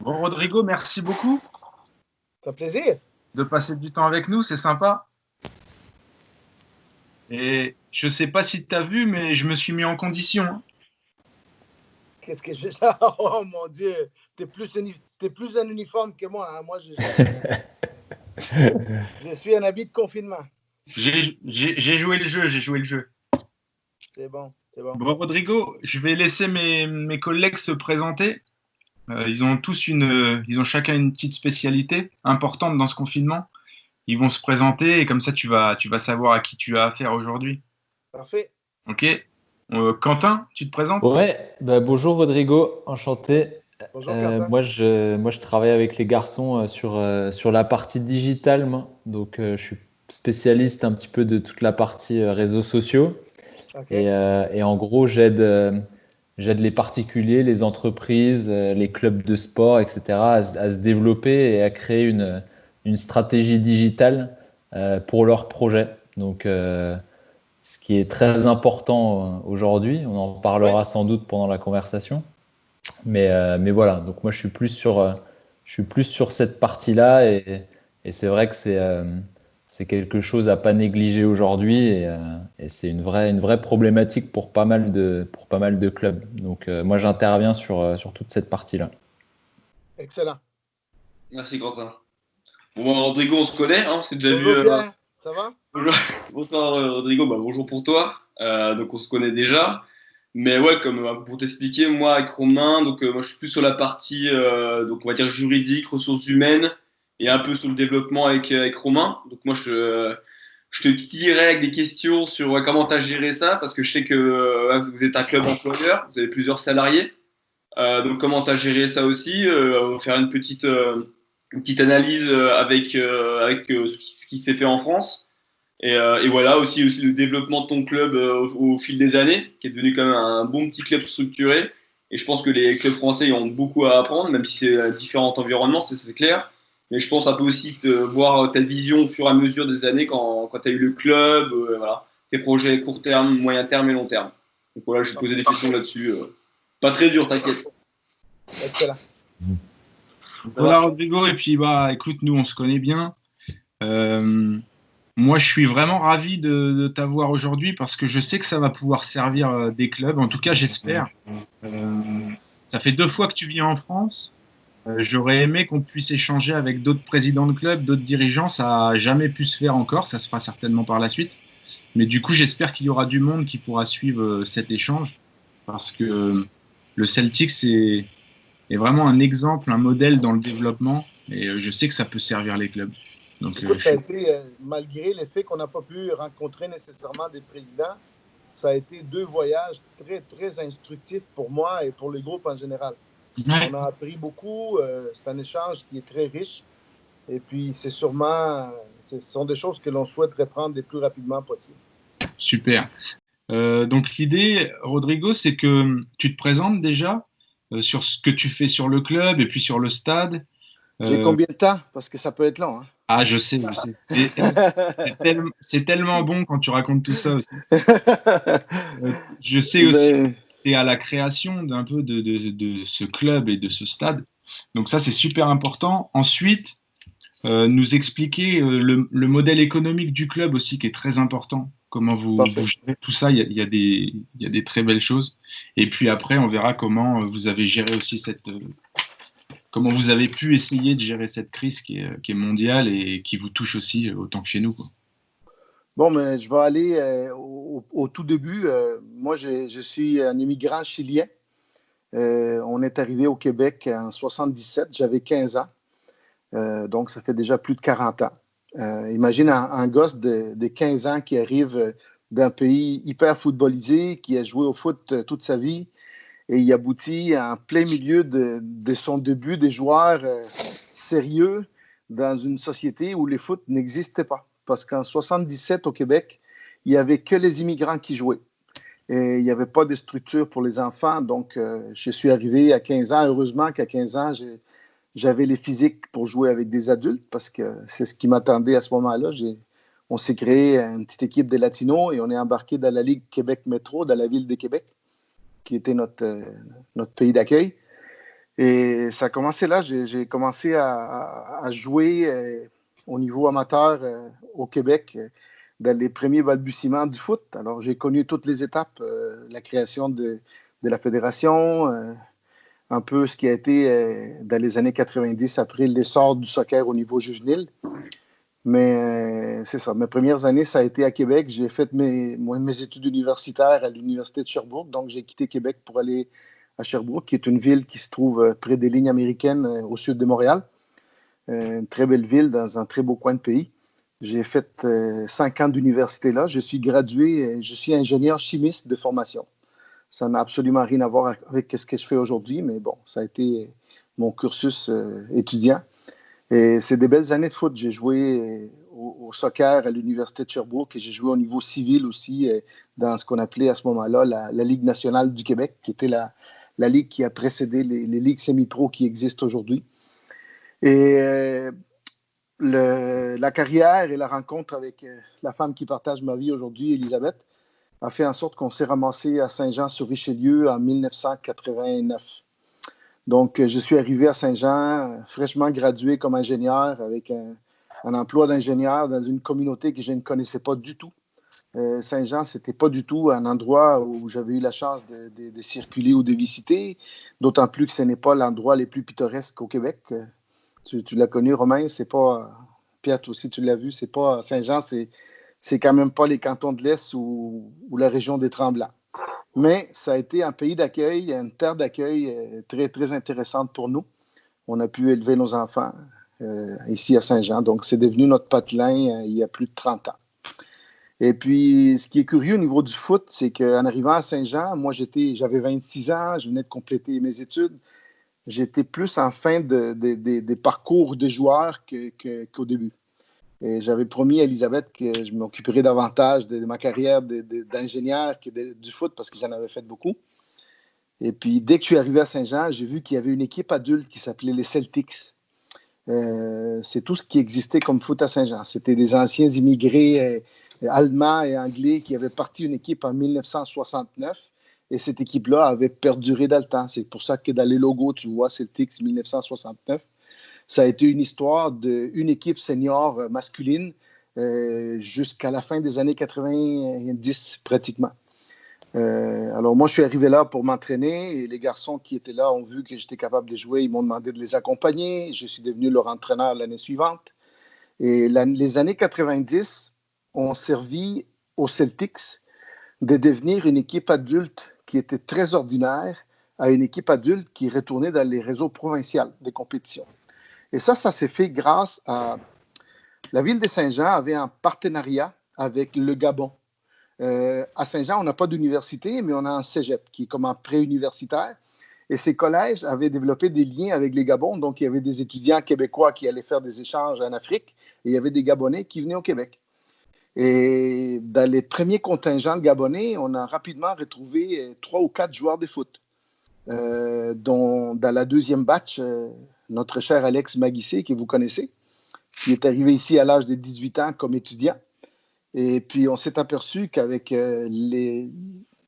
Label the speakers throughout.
Speaker 1: Bon, Rodrigo, merci beaucoup
Speaker 2: Ça fait plaisir.
Speaker 1: de passer du temps avec nous, c'est sympa. Et je sais pas si tu as vu, mais je me suis mis en condition, hein.
Speaker 2: Qu'est-ce que j'ai Oh mon Dieu, t'es plus un uniforme que moi, hein. Moi, je suis un habit de confinement.
Speaker 1: J'ai joué le jeu, j'ai joué le jeu.
Speaker 2: C'est bon, c'est bon.
Speaker 1: Bon, Rodrigo, je vais laisser mes collègues se présenter. Ils ont chacun une petite spécialité importante dans ce confinement. Ils vont se présenter et comme ça, tu vas savoir à qui tu as affaire aujourd'hui.
Speaker 2: Parfait.
Speaker 1: Ok? Quentin, tu te présentes?
Speaker 3: Ouais, bah bonjour Rodrigo, enchanté.
Speaker 2: Bonjour, Quentin.
Speaker 3: Moi, je travaille avec les garçons sur la partie digitale, moi. Donc, je suis spécialiste un petit peu de toute la partie réseaux sociaux.
Speaker 2: OK.
Speaker 3: Et en gros, j'aide les particuliers, les entreprises, les clubs de sport, etc., à se développer et à créer une stratégie digitale pour leurs projets. Donc, ce qui est très important aujourd'hui. On en
Speaker 2: Oui,
Speaker 3: parlera sans doute pendant la conversation. Mais voilà, donc moi je suis plus sur cette partie-là et c'est vrai que c'est quelque chose à pas négliger aujourd'hui et c'est une vraie problématique pour pas mal de clubs. Donc moi j'interviens sur toute cette partie-là.
Speaker 2: excellent.
Speaker 4: Merci Quentin. Bon, bah, Rodrigo, on se connaît, hein, on s'est déjà vu.
Speaker 2: Bonjour, Pierre. Ça va?
Speaker 4: Bonjour. Bonsoir Rodrigo, bah, bonjour pour toi. Donc on se connaît déjà. Mais ouais, comme pour t'expliquer, moi avec Romain, moi je suis plus sur la partie donc on va dire juridique, ressources humaines et un peu sur le développement avec Romain. Donc moi je te titillerai avec des questions sur ouais, comment tu as géré ça parce que je sais que vous êtes un club employeur, vous avez plusieurs salariés. Donc comment tu as géré ça aussi on va faire une petite analyse avec ce qui s'est fait en France. Et voilà, aussi le développement de ton club au fil des années, qui est devenu quand même un bon petit club structuré. Et je pense que les clubs français ont beaucoup à apprendre, même si c'est différents environnements, c'est clair. Mais je pense un peu aussi de voir ta vision au fur et à mesure des années quand tu as eu le club, voilà, tes projets court terme, moyen terme et long terme. Donc voilà, je vais te poser des questions là-dessus. Pas très dur, t'inquiète.
Speaker 2: Excellent.
Speaker 4: Ça
Speaker 1: Voilà,
Speaker 4: va?
Speaker 1: Rodrigo. Et puis, bah, écoute, nous, on se connaît bien. Euh, Moi, je suis vraiment ravi de t'avoir aujourd'hui parce que je sais que ça va pouvoir servir des clubs. En tout cas, j'espère. Euh, Ça fait 2 fois que tu viens en France. J'aurais aimé qu'on puisse échanger avec d'autres présidents de clubs, d'autres dirigeants. Ça n'a jamais pu se faire encore. Ça se fera certainement par la suite. Mais du coup, j'espère qu'il y aura du monde qui pourra suivre cet échange parce que le Celtic, est vraiment un exemple, un modèle dans le développement. Et je sais que ça peut servir les clubs. Donc,
Speaker 2: Écoute,
Speaker 1: je
Speaker 2: ça a
Speaker 1: suis
Speaker 2: été, malgré le fait qu'on n'a pas pu rencontrer nécessairement des présidents, ça a été deux voyages très, très instructifs pour moi et pour le groupe en général.
Speaker 1: ouais,
Speaker 2: On a appris beaucoup. C'est un échange qui est très riche. Et puis, ce sont des choses que l'on souhaite reprendre le plus rapidement possible.
Speaker 1: super. Donc l'idée, Rodrigo, c'est que tu te présentes déjà sur ce que tu fais sur le club et puis sur le stade.
Speaker 2: J'ai
Speaker 1: Euh,
Speaker 2: combien de temps? Parce que ça peut être long,
Speaker 1: ah, je sais, je sais. C'est tellement bon quand tu racontes tout ça aussi. Je sais aussi que
Speaker 2: Ben,
Speaker 1: tu es à la création d'un peu de ce club et de ce stade. Donc ça, c'est super important. Ensuite, nous expliquer le modèle économique du club aussi, qui est très important. Comment vous
Speaker 2: parfait.
Speaker 1: gérez tout ça, il y a des très belles choses. Et puis après, on verra comment vous avez géré aussi comment vous avez pu essayer de gérer cette crise qui est mondiale et qui vous touche aussi autant que chez nous, quoi.
Speaker 2: Bon, mais je vais aller au tout début. Moi, je suis un immigrant chilien. On est arrivé au Québec en 77. J'avais 15 ans. Donc, ça fait déjà plus de 40 ans. Imagine un gosse de 15 ans qui arrive d'un pays hyper footballisé, qui a joué au foot toute sa vie, et il aboutit en plein milieu de son début des joueurs sérieux dans une société où les foot n'existait pas. Parce qu'en 77 au Québec, il n'y avait que les immigrants qui jouaient. Et il n'y avait pas de structure pour les enfants. Donc, je suis arrivé à 15 ans. Heureusement qu'à 15 ans, j'avais les physiques pour jouer avec des adultes parce que c'est ce qui m'attendait à ce moment-là. On s'est créé une petite équipe de latinos et on est embarqué dans la Ligue Québec Métro, dans la ville de Québec, qui était notre pays d'accueil. Et ça a commencé là. J'ai commencé à jouer au niveau amateur au Québec dans les premiers balbutiements du foot. Alors, j'ai connu toutes les étapes, la création de la fédération, un peu ce qui a été dans les années 90 après l'essor du soccer au niveau juvénile. Mais c'est ça. Mes premières années, ça a été à Québec. J'ai fait mes études universitaires à l'Université de Sherbrooke. Donc, j'ai quitté Québec pour aller à Sherbrooke, qui est une ville qui se trouve près des lignes américaines au sud de Montréal. Une très belle ville dans un très beau coin de pays. J'ai fait 5 ans d'université là. Je suis gradué, je suis ingénieur chimiste de formation. Ça n'a absolument rien à voir avec ce que je fais aujourd'hui, mais bon, ça a été mon cursus étudiant. Et c'est des belles années de foot. J'ai joué au soccer à l'Université de Sherbrooke et j'ai joué au niveau civil aussi dans ce qu'on appelait à ce moment-là la Ligue nationale du Québec, qui était la ligue qui a précédé les ligues semi-pro qui existent aujourd'hui. Et la carrière et la rencontre avec la femme qui partage ma vie aujourd'hui, Elisabeth, a fait en sorte qu'on s'est ramassé à Saint-Jean-sur-Richelieu en 1989. Donc, je suis arrivé à Saint-Jean, fraîchement gradué comme ingénieur, avec un emploi d'ingénieur dans une communauté que je ne connaissais pas du tout. Saint-Jean, ce n'était pas du tout un endroit où j'avais eu la chance de circuler ou de visiter, d'autant plus que ce n'est pas l'endroit le plus pittoresque au Québec. Tu l'as connu, Romain, c'est pas... Pierre, toi aussi, tu l'as vu, c'est pas... Saint-Jean, c'est quand même pas les cantons de l'Est ou la région des Tremblants. Mais ça a été un pays d'accueil, une terre d'accueil très, très intéressante pour nous. On a pu élever nos enfants ici à Saint-Jean. Donc, c'est devenu notre patelin il y a plus de 30 ans. Et puis, ce qui est curieux au niveau du foot, c'est qu'en arrivant à Saint-Jean, moi, j'avais 26 ans, je venais de compléter mes études. J'étais plus en fin des parcours de joueurs qu'au début. Et j'avais promis à Elisabeth que je m'occuperais davantage de ma carrière d'ingénieur que du foot parce que j'en avais fait beaucoup. Et puis, dès que je suis arrivé à Saint-Jean, j'ai vu qu'il y avait une équipe adulte qui s'appelait les Celtics. C'est tout ce qui existait comme foot à Saint-Jean. C'était des anciens immigrés allemands et anglais qui avaient parti une équipe en 1969. Et cette équipe-là avait perduré dans le temps. C'est pour ça que dans les logos, tu vois Celtics 1969. Ça a été une histoire d'une équipe senior masculine jusqu'à la fin des années 90, pratiquement. Alors, moi, je suis arrivé là pour m'entraîner et les garçons qui étaient là ont vu que j'étais capable de jouer. Ils m'ont demandé de les accompagner. Je suis devenu leur entraîneur l'année suivante. Et les années 90 ont servi aux Celtics de devenir une équipe adulte qui était très ordinaire à une équipe adulte qui retournait dans les réseaux provinciaux des compétitions. Et ça s'est fait grâce à... La ville de Saint-Jean avait un partenariat avec le Gabon. À Saint-Jean, on n'a pas d'université, mais on a un cégep qui est comme un pré-universitaire. Et ces collèges avaient développé des liens avec les Gabons. Donc, il y avait des étudiants québécois qui allaient faire des échanges en Afrique et il y avait des Gabonais qui venaient au Québec. Et dans les premiers contingents gabonais, on a rapidement retrouvé 3 ou 4 joueurs de foot, dont dans la deuxième batch, notre cher Alex Maguissé, que vous connaissez, qui est arrivé ici à l'âge de 18 ans comme étudiant. Et puis, on s'est aperçu qu'avec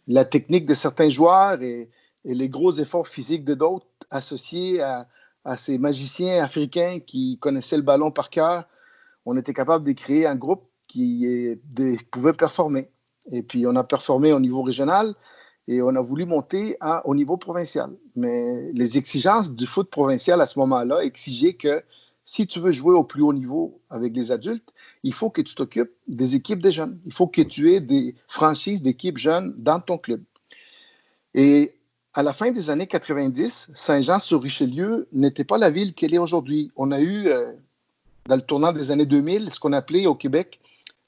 Speaker 2: la technique de certains joueurs et les gros efforts physiques de d'autres associés à ces magiciens africains qui connaissaient le ballon par cœur, on était capable de créer un groupe qui pouvait performer. Et puis, on a performé au niveau régional et on a voulu monter au niveau provincial. Mais les exigences du foot provincial à ce moment-là exigeaient que si tu veux jouer au plus haut niveau avec les adultes, il faut que tu t'occupes des équipes des jeunes. Il faut que tu aies des franchises d'équipes jeunes dans ton club. Et à la fin des années 90, Saint-Jean-sur-Richelieu n'était pas la ville qu'elle est aujourd'hui. On a eu, dans le tournant des années 2000, ce qu'on appelait au Québec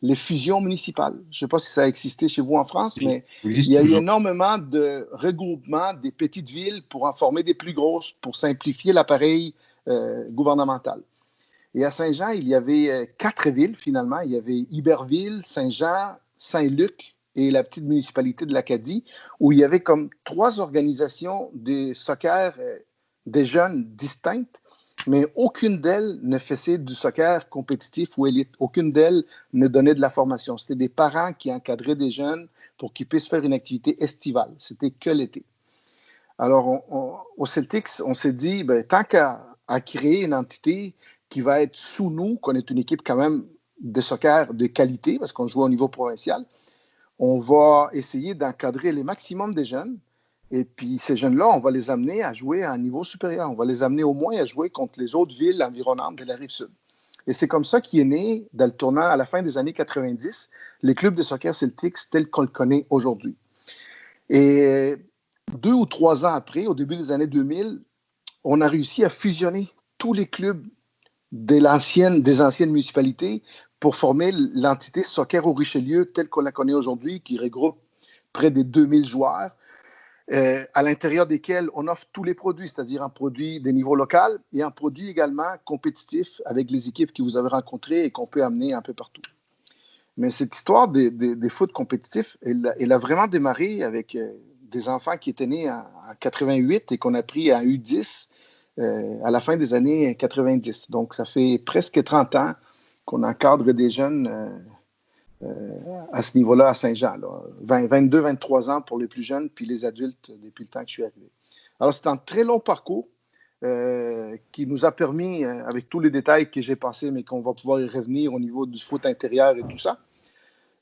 Speaker 2: les fusions municipales. Je ne sais pas si ça a existé chez vous en France, mais il y a eu énormément de regroupements des petites villes pour en former des plus grosses, pour simplifier l'appareil gouvernemental. Et à Saint-Jean, il y avait 4 villes finalement. Il y avait Iberville, Saint-Jean, Saint-Luc et la petite municipalité de l'Acadie, où il y avait comme 3 organisations de soccer des jeunes distinctes, mais aucune d'elles ne faisait du soccer compétitif ou élite. Aucune d'elles ne donnait de la formation. C'était des parents qui encadraient des jeunes pour qu'ils puissent faire une activité estivale. C'était que l'été. Alors, au Celtics, on s'est dit, tant qu'à créer une entité qui va être sous nous, qu'on est une équipe quand même de soccer de qualité, parce qu'on joue au niveau provincial, on va essayer d'encadrer les maximums des jeunes. Et puis, ces jeunes-là, on va les amener à jouer à un niveau supérieur. On va les amener au moins à jouer contre les autres villes environnantes de la Rive-Sud. Et c'est comme ça qu'est né, dans le tournant à la fin des années 90, les clubs de soccer Celtics tels qu'on le connaît aujourd'hui. Et 2 ou 3 ans après, au début des années 2000, on a réussi à fusionner tous les clubs des anciennes municipalités pour former l'entité Soccer au Richelieu telle qu'on la connaît aujourd'hui, qui regroupe près de 2000 joueurs, à l'intérieur desquels on offre tous les produits, c'est-à-dire un produit des niveaux locaux et un produit également compétitif avec les équipes que vous avez rencontrées et qu'on peut amener un peu partout. Mais cette histoire des foot compétitifs, elle a vraiment démarré avec des enfants qui étaient nés en 88 et qu'on a pris à U10 à la fin des années 90. Donc, ça fait presque 30 ans qu'on encadre des jeunes à ce niveau-là à Saint-Jean. 22, 23 ans pour les plus jeunes, puis les adultes depuis le temps que je suis arrivé. Alors, c'est un très long parcours qui nous a permis, avec tous les détails que j'ai passés, mais qu'on va pouvoir y revenir au niveau du foot intérieur et tout ça.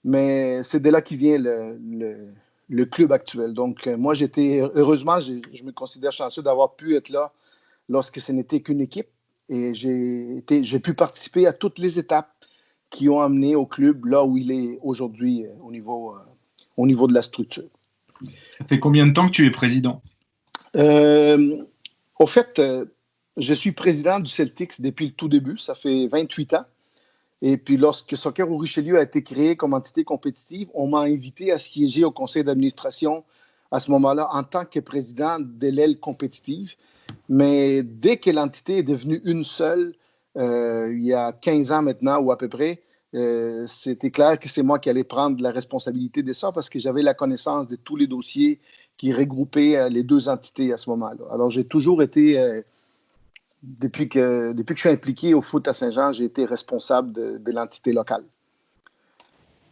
Speaker 2: Mais c'est de là qui vient le club actuel. Donc, moi, heureusement, je me considère chanceux d'avoir pu être là lorsque ce n'était qu'une équipe. Et j'ai pu participer à toutes les étapes qui ont amené au club là où il est aujourd'hui au niveau de la structure.
Speaker 1: Ça fait combien de temps que tu es président?
Speaker 2: Au fait, je suis président du Celtics depuis le tout début. Ça fait 28 ans. Et puis, lorsque Soccer au Richelieu a été créé comme entité compétitive, on m'a invité à siéger au conseil d'administration à ce moment-là en tant que président de l'aile compétitive. Mais dès que l'entité est devenue une seule, il y a 15 ans maintenant ou à peu près, c'était clair que c'est moi qui allais prendre la responsabilité de ça parce que j'avais la connaissance de tous les dossiers qui regroupaient les deux entités à ce moment-là. Alors, j'ai toujours été... Depuis que je suis impliqué au foot à Saint-Jean, j'ai été responsable de l'entité locale.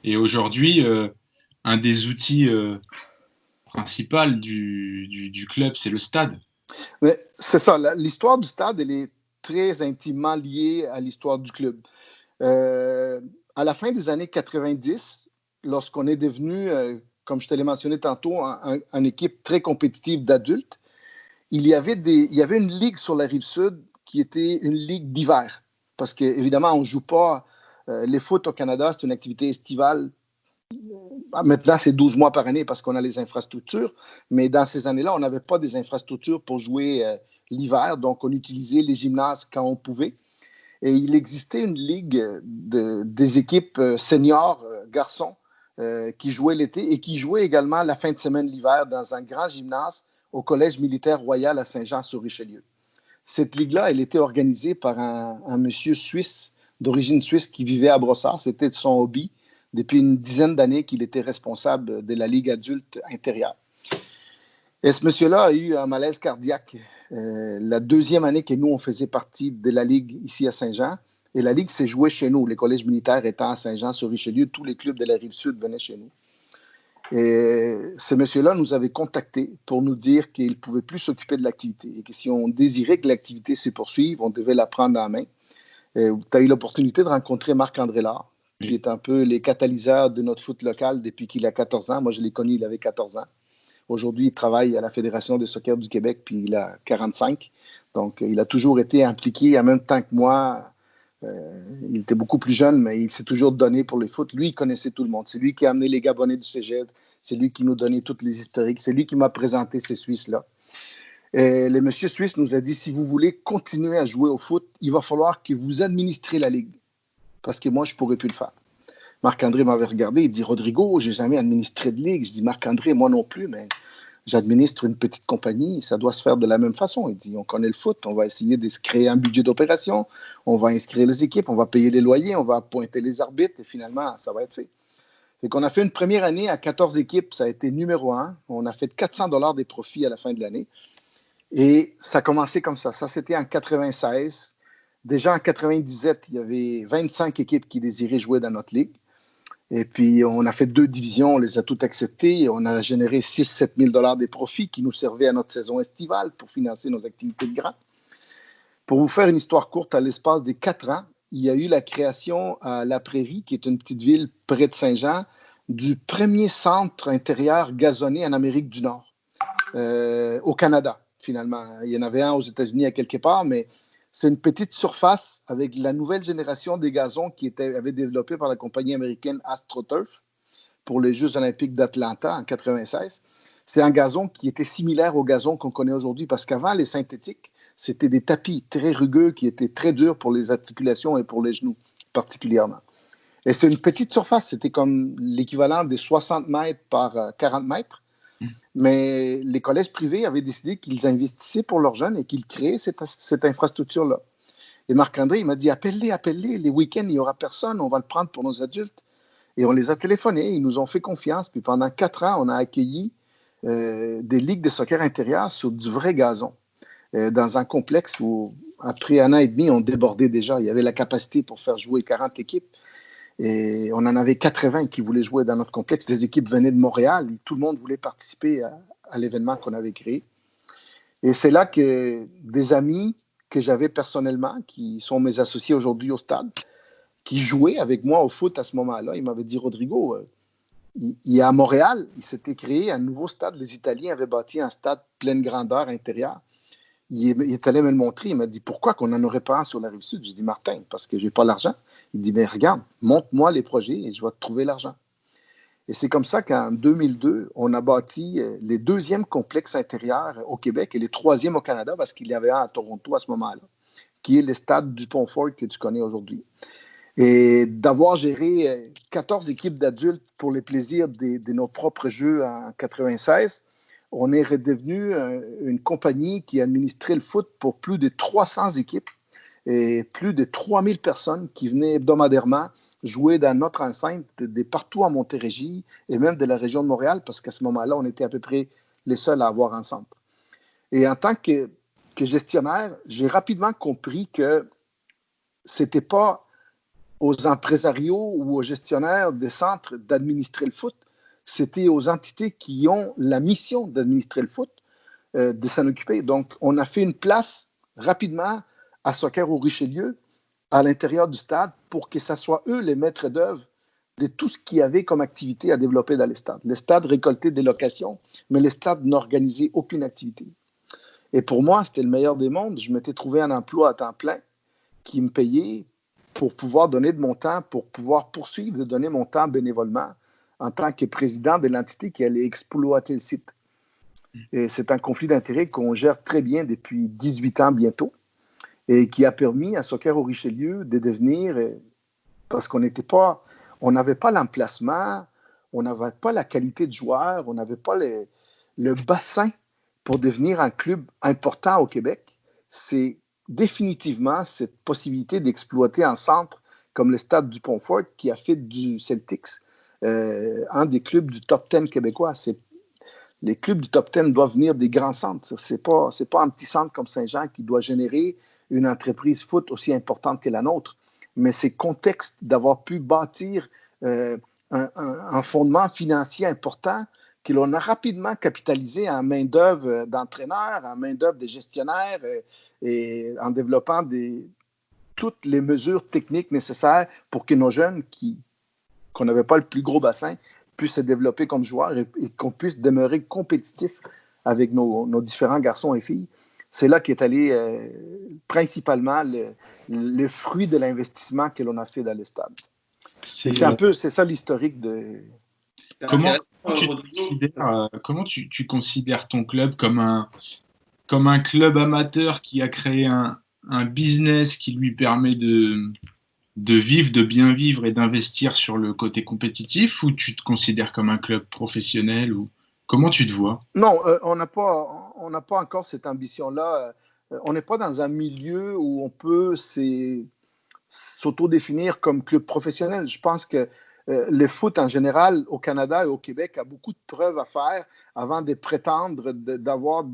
Speaker 1: Et aujourd'hui, un des outils principaux du club, c'est le stade.
Speaker 2: Mais c'est ça. L'histoire du stade, elle est très intimement liée à l'histoire du club. À la fin des années 90, lorsqu'on est devenu, comme je te l'ai mentionné tantôt, une équipe très compétitive d'adultes, il y avait une ligue sur la Rive-Sud qui était une ligue d'hiver. Parce qu'évidemment, on ne joue pas. Les foot au Canada, c'est une activité estivale. Maintenant, c'est 12 mois par année parce qu'on a les infrastructures. Mais dans ces années-là, on n'avait pas des infrastructures pour jouer l'hiver. Donc, on utilisait les gymnases quand on pouvait. Et il existait une ligue des équipes seniors, garçons, qui jouaient l'été et qui jouaient également la fin de semaine l'hiver dans un grand gymnase au Collège militaire royal à Saint-Jean-sur-Richelieu. Cette ligue-là, elle était organisée par un monsieur suisse, d'origine suisse, qui vivait à Brossard. C'était de son hobby. Depuis une dizaine d'années qu'il était responsable de la Ligue adulte intérieure. Et ce monsieur-là a eu un malaise cardiaque la deuxième année que nous, on faisait partie de la Ligue ici à Saint-Jean. Et la Ligue s'est jouée chez nous. Les collèges militaires étant à Saint-Jean-sur-Richelieu, tous les clubs de la Rive-Sud venaient chez nous. Et ce monsieur-là nous avait contactés pour nous dire qu'il ne pouvait plus s'occuper de l'activité et que si on désirait que l'activité se poursuive, on devait la prendre en main. Tu as eu l'opportunité de rencontrer Marc-André Lard, qui est un peu les catalyseurs de notre foot local depuis qu'il a 14 ans. Moi, je l'ai connu, il avait 14 ans. Aujourd'hui, il travaille à la Fédération de soccer du Québec, puis il a 45. Donc, il a toujours été impliqué en même temps que moi. Il était beaucoup plus jeune, mais il s'est toujours donné pour le foot. Lui, il connaissait tout le monde. C'est lui qui a amené les Gabonais du Cégep. C'est lui qui nous donnait toutes les historiques. C'est lui qui m'a présenté ces Suisses-là. Et le monsieur Suisse nous a dit, si vous voulez continuer à jouer au foot, il va falloir que vous administrez la Ligue. Parce que moi, je ne pourrais plus le faire. Marc-André m'avait regardé, il dit, Rodrigo, je n'ai jamais administré de Ligue. Je dis, Marc-André, moi non plus, mais j'administre une petite compagnie, ça doit se faire de la même façon. Il dit, on connaît le foot, on va essayer de se créer un budget d'opération, on va inscrire les équipes, on va payer les loyers, on va pointer les arbitres, et finalement, ça va être fait. Et qu'on a fait une première année à 14 équipes, ça a été numéro 1. On a fait 400 $ des profits à la fin de l'année. Et ça a commencé comme ça. Ça, c'était en 96. Déjà en 97, il y avait 25 équipes qui désiraient jouer dans notre ligue. Et puis, on a fait 2 divisions, on les a toutes acceptées. On a généré 6-7 000 $ des profits qui nous servaient à notre saison estivale pour financer nos activités de grains. Pour vous faire une histoire courte, à l'espace des 4 ans, il y a eu la création à La Prairie, qui est une petite ville près de Saint-Jean, du premier centre intérieur gazonné en Amérique du Nord, au Canada, finalement. Il y en avait un aux États-Unis à quelque part, mais c'est une petite surface avec la nouvelle génération des gazons qui avait développé par la compagnie américaine AstroTurf pour les Jeux olympiques d'Atlanta en 96. C'est un gazon qui était similaire au gazon qu'on connaît aujourd'hui parce qu'avant, les synthétiques, c'était des tapis très rugueux qui étaient très durs pour les articulations et pour les genoux particulièrement. Et c'était une petite surface, c'était comme l'équivalent des 60 mètres par 40 mètres. Mais les collèges privés avaient décidé qu'ils investissaient pour leurs jeunes et qu'ils créaient cette infrastructure-là. Et Marc-André, il m'a dit, appelle-les, les week-ends, il n'y aura personne, on va le prendre pour nos adultes. Et on les a téléphonés, ils nous ont fait confiance. Puis pendant 4 ans, on a accueilli des ligues de soccer intérieur sur du vrai gazon, dans un complexe où, après 1 an et demi, on débordait déjà. Il y avait la capacité pour faire jouer 40 équipes. Et on en avait 80 qui voulaient jouer dans notre complexe. Des équipes venaient de Montréal et tout le monde voulait participer à l'événement qu'on avait créé. Et c'est là que des amis que j'avais personnellement, qui sont mes associés aujourd'hui au stade, qui jouaient avec moi au foot à ce moment-là, ils m'avaient dit, Rodrigo, il y a à Montréal, il s'était créé un nouveau stade. Les Italiens avaient bâti un stade pleine grandeur intérieur. Il est allé me le montrer. Il m'a dit, pourquoi qu'on n'en aurait pas un sur la Rive-Sud? Je dis, Martin, parce que je n'ai pas l'argent. Il dit, mais regarde, montre-moi les projets et je vais te trouver l'argent. Et c'est comme ça qu'en 2002, on a bâti les 2e complexes intérieurs au Québec et les 3e au Canada, parce qu'il y avait un à Toronto à ce moment-là, qui est le stade du Pont-Fort que tu connais aujourd'hui. Et d'avoir géré 14 équipes d'adultes pour les plaisirs de nos propres jeux en 96, on est redevenu une compagnie qui administrait le foot pour plus de 300 équipes et plus de 3000 personnes qui venaient hebdomadairement jouer dans notre enceinte de partout en Montérégie et même de la région de Montréal, parce qu'à ce moment-là, on était à peu près les seuls à avoir un centre. Et en tant que gestionnaire, j'ai rapidement compris que ce n'était pas aux impresarios ou aux gestionnaires des centres d'administrer le foot, c'était aux entités qui ont la mission d'administrer le foot, de s'en occuper. Donc, on a fait une place rapidement à Soccer au Richelieu, à l'intérieur du stade, pour que ce soit eux les maîtres d'œuvre de tout ce qu'il y avait comme activité à développer dans les stades. Les stades récoltaient des locations, mais les stades n'organisaient aucune activité. Et pour moi, c'était le meilleur des mondes. Je m'étais trouvé un emploi à temps plein qui me payait pour pouvoir donner de mon temps, pour pouvoir poursuivre de donner mon temps bénévolement en tant que président de l'entité qui allait exploiter le site. Et c'est un conflit d'intérêts qu'on gère très bien depuis 18 ans bientôt et qui a permis à Soccer au Richelieu de devenir, parce qu'on n'avait pas l'emplacement, on n'avait pas la qualité de joueur, on n'avait pas le bassin pour devenir un club important au Québec. C'est définitivement cette possibilité d'exploiter un centre comme le stade du Pont-Fort qui a fait du Celtics un des clubs du top 10 québécois. Les clubs du top 10 doivent venir des grands centres. C'est pas un petit centre comme Saint-Jean qui doit générer une entreprise foot aussi importante que la nôtre. Mais c'est contexte d'avoir pu bâtir un fondement financier important que l'on a rapidement capitalisé en main-d'œuvre d'entraîneurs, en main-d'œuvre de gestionnaires et en développant toutes les mesures techniques nécessaires pour que nos jeunes qu'on n'avait pas le plus gros bassin puissent se développer comme joueurs et qu'on puisse demeurer compétitifs avec nos différents garçons et filles. C'est là qu'est allé principalement le fruit de l'investissement que l'on a fait dans les stades. C'est ça l'historique de...
Speaker 1: Comment tu considères ton club comme un club amateur qui a créé un business qui lui permet de vivre, de bien vivre et d'investir sur le côté compétitif, ou tu te considères comme un club professionnel, ou comment tu te vois?
Speaker 2: Non, on n'a pas encore cette ambition-là. On n'est pas dans un milieu où on peut s'autodéfinir comme club professionnel. Je pense que le foot en général au Canada et au Québec a beaucoup de preuves à faire avant de prétendre d'avoir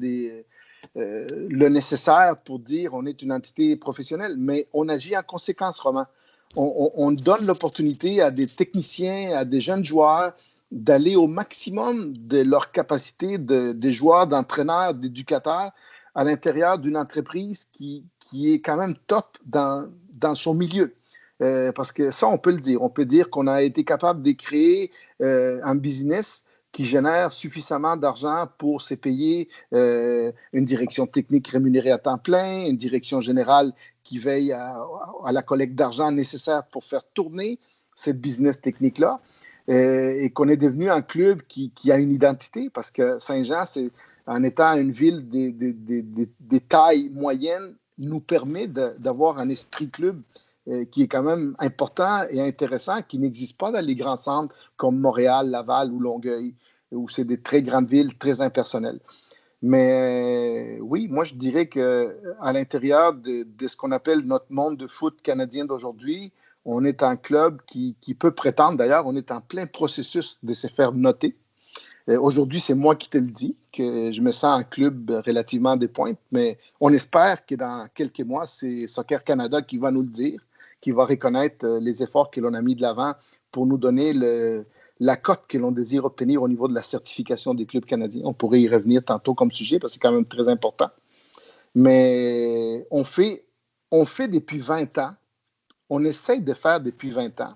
Speaker 2: le nécessaire pour dire on est une entité professionnelle. Mais on agit en conséquence, Romain. on donne l'opportunité à des techniciens, à des jeunes joueurs d'aller au maximum de leur capacité des joueurs, d'entraîneurs, d'éducateurs à l'intérieur d'une entreprise qui est quand même top dans son milieu. Parce que ça, on peut le dire. On peut dire qu'on a été capable de créer un business qui génère suffisamment d'argent pour se payer une direction technique rémunérée à temps plein, une direction générale qui veille à la collecte d'argent nécessaire pour faire tourner cette business technique-là, et qu'on est devenu un club qui a une identité, parce que Saint-Jean, en étant une ville des tailles moyennes, nous permet d'avoir un esprit club qui est quand même important et intéressant, qui n'existe pas dans les grands centres comme Montréal, Laval ou Longueuil, où c'est des très grandes villes très impersonnelles. Mais oui, moi je dirais qu'à l'intérieur de ce qu'on appelle notre monde de foot canadien d'aujourd'hui, on est un club qui peut prétendre, d'ailleurs, on est en plein processus de se faire noter. Aujourd'hui, c'est moi qui te le dis, que je me sens un club relativement des pointes, mais on espère que dans quelques mois, c'est Soccer Canada qui va nous le dire, qui va reconnaître les efforts que l'on a mis de l'avant pour nous donner la cote que l'on désire obtenir au niveau de la certification des clubs canadiens. On pourrait y revenir tantôt comme sujet, parce que c'est quand même très important. Mais on fait depuis 20 ans, on essaye de faire depuis 20 ans,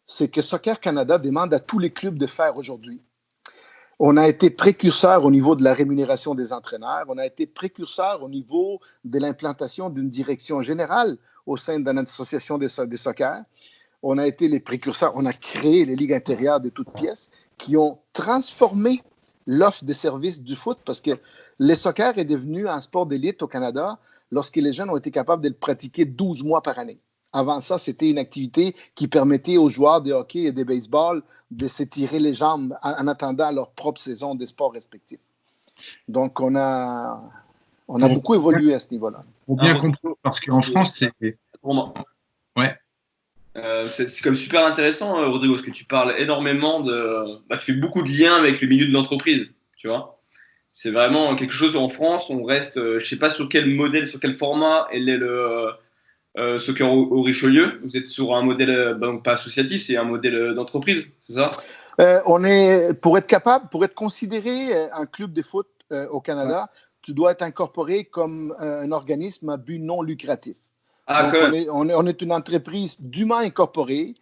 Speaker 2: ce que Soccer Canada demande à tous les clubs de faire aujourd'hui. On a été précurseur au niveau de la rémunération des entraîneurs. On a été précurseur au niveau de l'implantation d'une direction générale au sein de notre association des soccer. On a été les précurseurs. On a créé les ligues intérieures de toutes pièces qui ont transformé l'offre de services du foot, parce que le soccer est devenu un sport d'élite au Canada lorsque les jeunes ont été capables de le pratiquer 12 mois par année. Avant ça, c'était une activité qui permettait aux joueurs de hockey et de baseball de s'étirer les jambes en attendant leur propre saison des sports respectifs. Donc, on a beaucoup évolué à ce niveau-là.
Speaker 1: Pour bien comprendre, parce qu'en France, c'est...
Speaker 4: Pour moi.
Speaker 1: Ouais.
Speaker 4: C'est comme super intéressant, Rodrigo, parce que tu parles énormément tu fais beaucoup de liens avec le milieu de l'entreprise, tu vois. C'est vraiment quelque chose en France, on reste, je sais pas sur quel modèle, sur quel format, elle est Soccer au Richelieu. Vous êtes sur un modèle, donc pas associatif, c'est un modèle d'entreprise, c'est ça?
Speaker 2: Pour être considéré un club de foot au Canada, tu dois être incorporé comme un organisme à but non lucratif. Donc, on est une entreprise dûment incorporée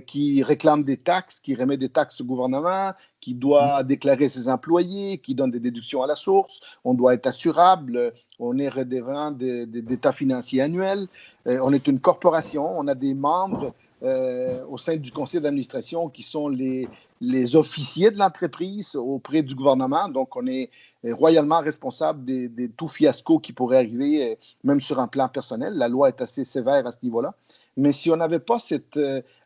Speaker 2: qui réclame des taxes, qui remet des taxes au gouvernement, qui doit déclarer ses employés, qui donne des déductions à la source. On doit être assurable. On est redevant d'état financier annuel. On est une corporation. On a des membres au sein du conseil d'administration qui sont les officiers de l'entreprise auprès du gouvernement. Donc, on est royalement responsable de tout fiasco qui pourrait arriver, même sur un plan personnel. La loi est assez sévère à ce niveau-là. Mais si on n'avait pas cette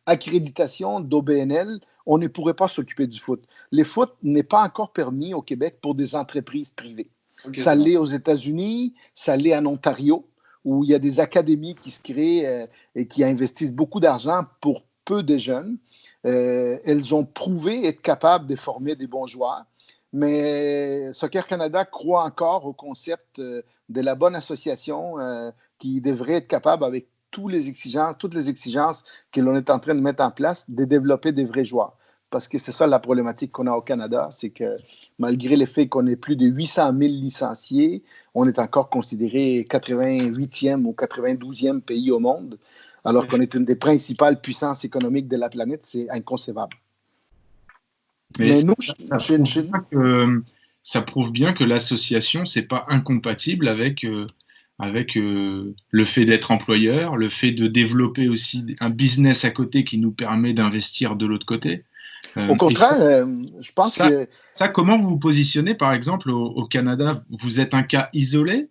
Speaker 2: accréditation d'OBNL, on ne pourrait pas s'occuper du foot. Le foot n'est pas encore permis au Québec pour des entreprises privées. Okay, ça l'est aux États-Unis, ça l'est en Ontario, où il y a des académies qui se créent et qui investissent beaucoup d'argent pour peu de jeunes. Elles ont prouvé être capables de former des bons joueurs. Mais Soccer Canada croit encore au concept de la bonne association qui devrait être capable, avec toutes les exigences que l'on est en train de mettre en place, de développer des vrais joueurs. Parce que c'est ça la problématique qu'on a au Canada, c'est que malgré le fait qu'on ait plus de 800 000 licenciés, on est encore considéré 88e ou 92e pays au monde, alors qu'on est une des principales puissances économiques de la planète. C'est inconcevable.
Speaker 1: Mais nous, ça prouve bien que l'association, c'est pas incompatible avec le fait d'être employeur, le fait de développer aussi un business à côté qui nous permet d'investir de l'autre côté.
Speaker 2: Au contraire, je pense que...
Speaker 1: Ça, comment vous vous positionnez, par exemple, au Canada? Vous êtes un cas isolé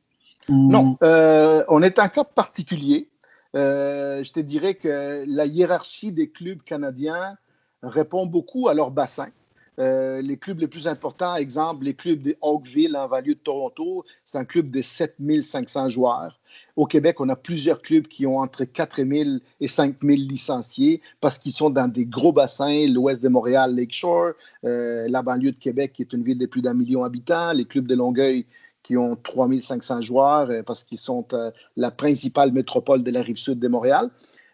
Speaker 1: ou...
Speaker 2: Non, on est un cas particulier. Je te dirais que la hiérarchie des clubs canadiens répond beaucoup à leur bassin. Les clubs les plus importants, exemple, les clubs de Oakville en banlieue de Toronto, c'est un club de 7500 joueurs. Au Québec, on a plusieurs clubs qui ont entre 4000 et 5000 licenciés parce qu'ils sont dans des gros bassins, l'ouest de Montréal, Lakeshore, la banlieue de Québec qui est une ville de plus d'1 million d'habitants, les clubs de Longueuil qui ont 3500 joueurs parce qu'ils sont la principale métropole de la Rive-Sud de Montréal.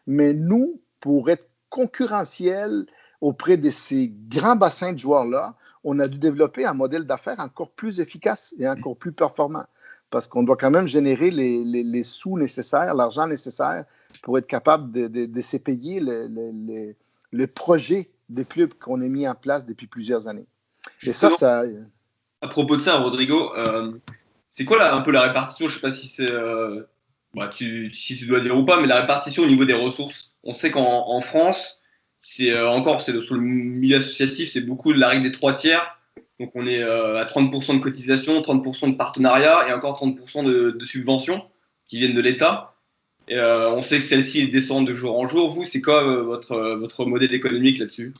Speaker 2: Mais nous, pour être concurrentiels auprès de ces grands bassins de joueurs-là, on a dû développer un modèle d'affaires encore plus efficace et encore plus performant. Parce qu'on doit quand même générer les sous nécessaires, l'argent nécessaire pour être capable de se payer le projet de club qu'on a mis en place depuis plusieurs années. Et ça...
Speaker 4: À propos de ça, Rodrigo, c'est quoi un peu la répartition? Je ne sais pas si c'est... si tu dois dire ou pas, mais la répartition au niveau des ressources. On sait qu'en France, sur le milieu associatif, c'est beaucoup de la règle des 3 tiers. Donc on est à 30% de cotisation, 30% de partenariat et encore 30% de subventions qui viennent de l'État. Et on sait que celle-ci descend de jour en jour. Vous, c'est quoi votre modèle économique là-dessus?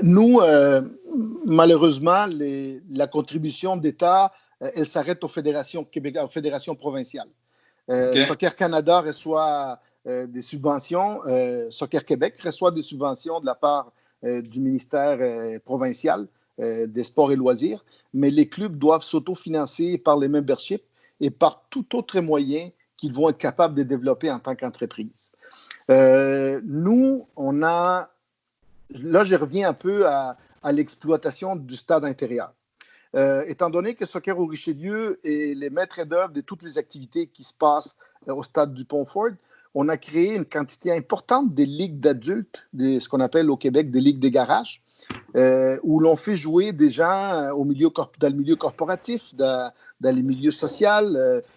Speaker 2: Nous, malheureusement, la contribution d'État, elle s'arrête aux fédérations québécoises, aux fédérations provinciales. Okay. Soccer Canada reçoit des subventions. Soccer Québec reçoit des subventions de la part du ministère provincial des sports et loisirs. Mais les clubs doivent s'autofinancer par les memberships et par tout autre moyen qu'ils vont être capables de développer en tant qu'entreprise. Nous, on a... Là, je reviens un peu à l'exploitation du stade intérieur. Étant donné que Soccer au Richelieu est les maîtres d'œuvre de toutes les activités qui se passent au stade du Pont-Ford, on a créé une quantité importante de ligues d'adultes, ce qu'on appelle au Québec des ligues des garages, où l'on fait jouer des gens dans le milieu corporatif, dans les milieux sociaux,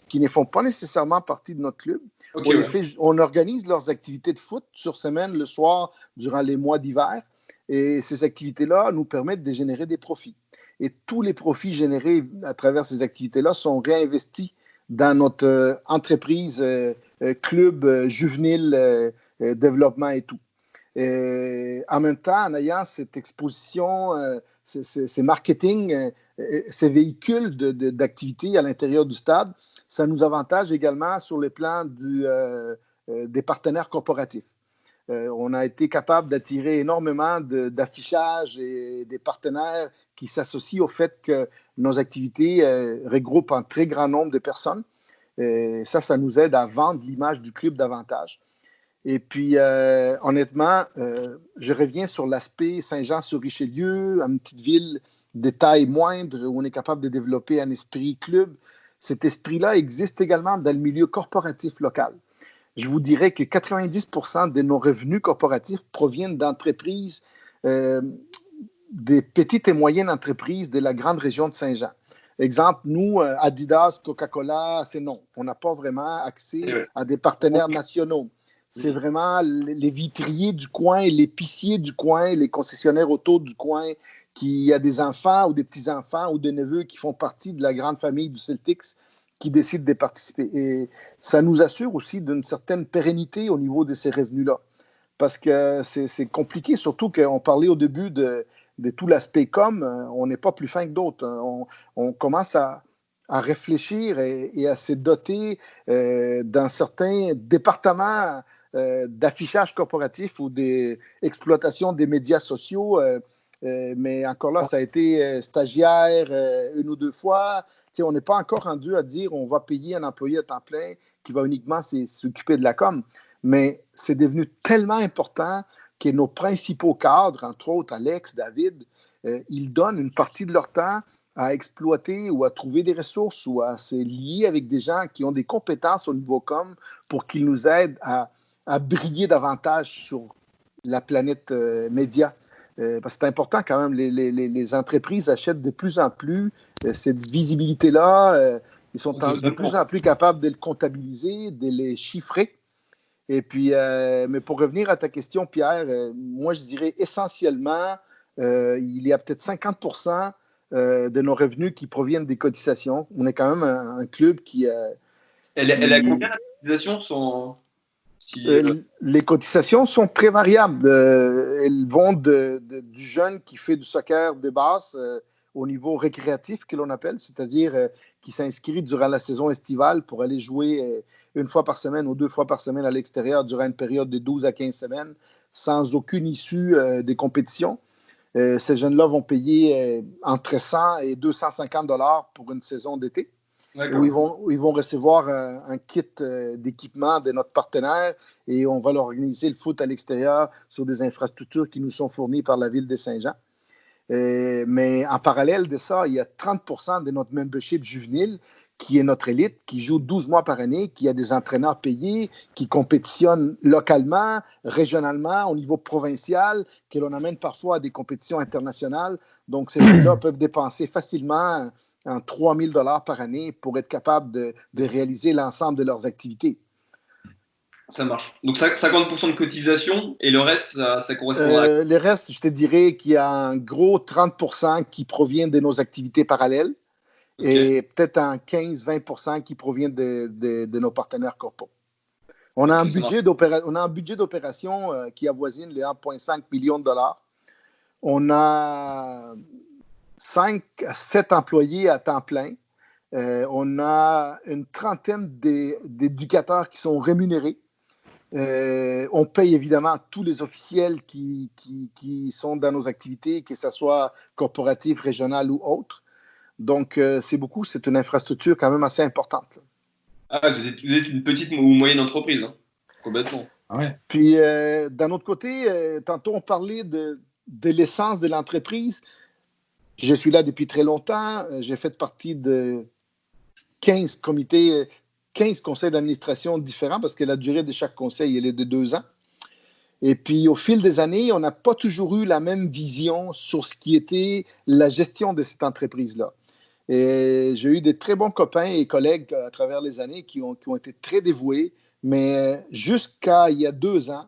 Speaker 2: qui ne font pas nécessairement partie de notre club. Okay, on organise leurs activités de foot sur semaine, le soir, durant les mois d'hiver, et ces activités-là nous permettent de générer des profits. Et tous les profits générés à travers ces activités-là sont réinvestis dans notre entreprise, club juvénile, développement et tout. Et en même temps, en ayant cette exposition, ces marketing, ces véhicules d'activité à l'intérieur du stade, ça nous avantage également sur le plan des partenaires corporatifs. On a été capable d'attirer énormément d'affichage et des partenaires qui s'associent au fait que nos activités regroupent un très grand nombre de personnes. Ça nous aide à vendre l'image du club davantage. Et puis, honnêtement, je reviens sur l'aspect Saint-Jean-sur-Richelieu, une petite ville de taille moindre où on est capable de développer un esprit club. Cet esprit-là existe également dans le milieu corporatif local. Je vous dirais que 90% de nos revenus corporatifs proviennent d'entreprises, des petites et moyennes entreprises de la grande région de Saint-Jean. Exemple, nous, Adidas, Coca-Cola, c'est non. On n'a pas vraiment accès à des partenaires nationaux. C'est vraiment les vitriers du coin, les épiciers du coin, les concessionnaires auto du coin, qui a des enfants ou des petits-enfants ou des neveux qui font partie de la grande famille du Celtics qui décident de participer. Et ça nous assure aussi d'une certaine pérennité au niveau de ces revenus-là. Parce que c'est compliqué, surtout qu'on parlait au début de tout l'aspect com, on n'est pas plus fin que d'autres. On commence à réfléchir et à se doter dans certains départements d'affichage corporatif ou d'exploitation des médias sociaux. Mais encore là, ça a été stagiaire une ou deux fois. T'sais, on n'est pas encore rendu à dire on va payer un employé à temps plein qui va uniquement s'occuper de la com. Mais c'est devenu tellement important que nos principaux cadres, entre autres Alex, David, ils donnent une partie de leur temps à exploiter ou à trouver des ressources ou à se lier avec des gens qui ont des compétences au niveau com pour qu'ils nous aident à briller davantage sur la planète média. Parce que c'est important quand même, les entreprises achètent de plus en plus cette visibilité-là. Ils sont de plus en plus capables de le comptabiliser, de les chiffrer. Et puis, mais pour revenir à ta question, Pierre, moi je dirais essentiellement, il y a peut-être 50% de nos revenus qui proviennent des cotisations. On est quand même un club qui...
Speaker 4: Elle a combien la cotisation sont...
Speaker 2: Les cotisations sont très variables. Elles vont du jeune qui fait du soccer de base au niveau récréatif que l'on appelle, c'est-à-dire qui s'inscrit durant la saison estivale pour aller jouer une fois par semaine ou 2 fois par semaine à l'extérieur durant une période de 12 à 15 semaines sans aucune issue des compétitions. Ces jeunes-là vont payer entre 100 et 250 $ pour une saison d'été. où ils vont recevoir un kit d'équipement de notre partenaire et on va leur organiser le foot à l'extérieur sur des infrastructures qui nous sont fournies par la ville de Saint-Jean. Mais en parallèle de ça, il y a 30% de notre membership juvénile qui est notre élite, qui joue 12 mois par année, qui a des entraîneurs payés, qui compétitionnent localement, régionalement, au niveau provincial, que l'on amène parfois à des compétitions internationales. Donc, ces gens-là peuvent dépenser facilement 3 000 $ par année pour être capables de réaliser l'ensemble de leurs activités.
Speaker 4: Ça marche. Donc, 50% de cotisation et le reste, ça correspond à...
Speaker 2: Le reste, je te dirais qu'il y a un gros 30% qui provient de nos activités parallèles. Et peut-être un 15-20% qui provient de nos partenaires corpo. On a un budget d'opération qui avoisine les 1,5 million de $. On a 5 à 7 employés à temps plein. On a une trentaine d'éducateurs qui sont rémunérés. On paye évidemment tous les officiels qui sont dans nos activités, que ce soit corporatif, régional ou autre. Donc, c'est beaucoup. C'est une infrastructure quand même assez importante.
Speaker 4: Ah, vous êtes une petite ou moyenne entreprise, hein, complètement.
Speaker 1: Ah ouais.
Speaker 2: Puis, d'un autre côté, tantôt on parlait de l'essence de l'entreprise. Je suis là depuis très longtemps. J'ai fait partie de 15 comités, 15 conseils d'administration différents parce que la durée de chaque conseil elle est de 2 ans. Et puis, au fil des années, on n'a pas toujours eu la même vision sur ce qui était la gestion de cette entreprise-là. Et j'ai eu des très bons copains et collègues à travers les années qui ont été très dévoués, mais jusqu'à il y a 2 ans,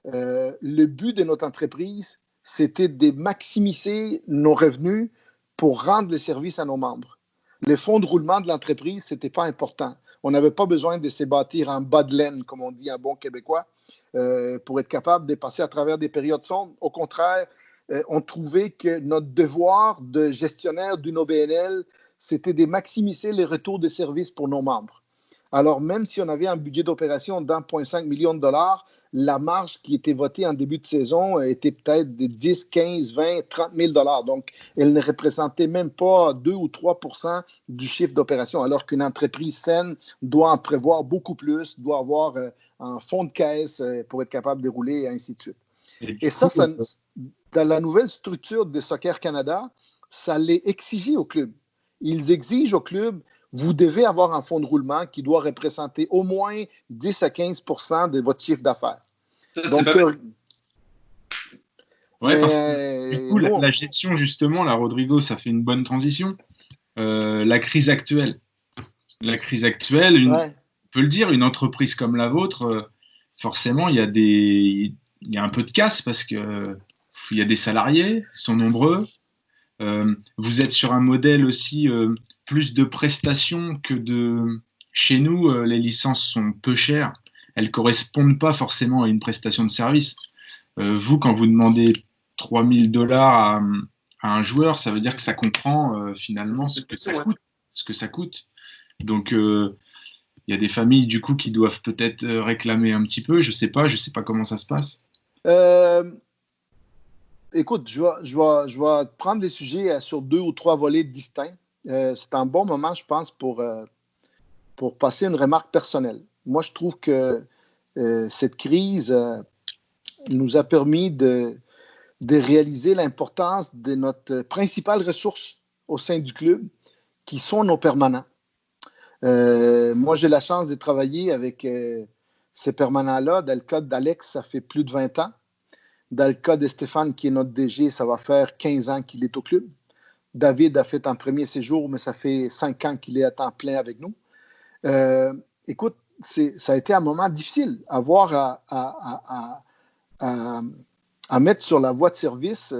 Speaker 2: le but de notre entreprise, c'était de maximiser nos revenus pour rendre le service à nos membres. Les fonds de roulement de l'entreprise, ce n'était pas important. On n'avait pas besoin de se bâtir en bas de laine, comme on dit en bon québécois, pour être capable de passer à travers des périodes sombres. Au contraire, on trouvait que notre devoir de gestionnaire d'une OBNL, c'était de maximiser les retours de services pour nos membres. Alors, même si on avait un budget d'opération d'1,5 million de $, la marge qui était votée en début de saison était peut-être de 10, 15, 20, 30 000 $. Donc, elle ne représentait même pas 2 ou 3% du chiffre d'opération, alors qu'une entreprise saine doit en prévoir beaucoup plus, doit avoir un fonds de caisse pour être capable de rouler et ainsi de suite. Et ça, dans la nouvelle structure de Soccer Canada, ça l'est exigé au club. Ils exigent au club, vous devez avoir un fonds de roulement qui doit représenter au moins 10 à 15% de votre chiffre d'affaires. Donc,
Speaker 1: ouais, parce que du coup, la gestion, justement, là, Rodrigo, ça fait une bonne transition. La crise actuelle, on peut le dire, une entreprise comme la vôtre, forcément, il y a un peu de casse parce qu'il y a des salariés, ils sont nombreux. Vous êtes sur un modèle aussi plus de prestations que de... Chez nous, les licences sont peu chères. Elles ne correspondent pas forcément à une prestation de service. Vous, quand vous demandez 3 000 $ à un joueur, ça veut dire que ça comprend finalement ce que ça coûte. Donc, il y a des familles du coup qui doivent peut-être réclamer un petit peu. Je sais pas comment ça se passe.
Speaker 2: Écoute, je vais prendre des sujets sur 2 ou 3 volets distincts. C'est un bon moment, je pense, pour passer une remarque personnelle. Moi, je trouve que cette crise nous a permis de réaliser l'importance de notre principale ressource au sein du club, qui sont nos permanents. Moi, j'ai la chance de travailler avec ces permanents-là. Dans le cas d'Alex, ça fait plus de 20 ans. Dans le cas de Stéphane, qui est notre DG, ça va faire 15 ans qu'il est au club. David a fait un premier séjour, mais ça fait 5 ans qu'il est à temps plein avec nous. Écoute, ça a été un moment difficile, avoir à mettre sur la voie de service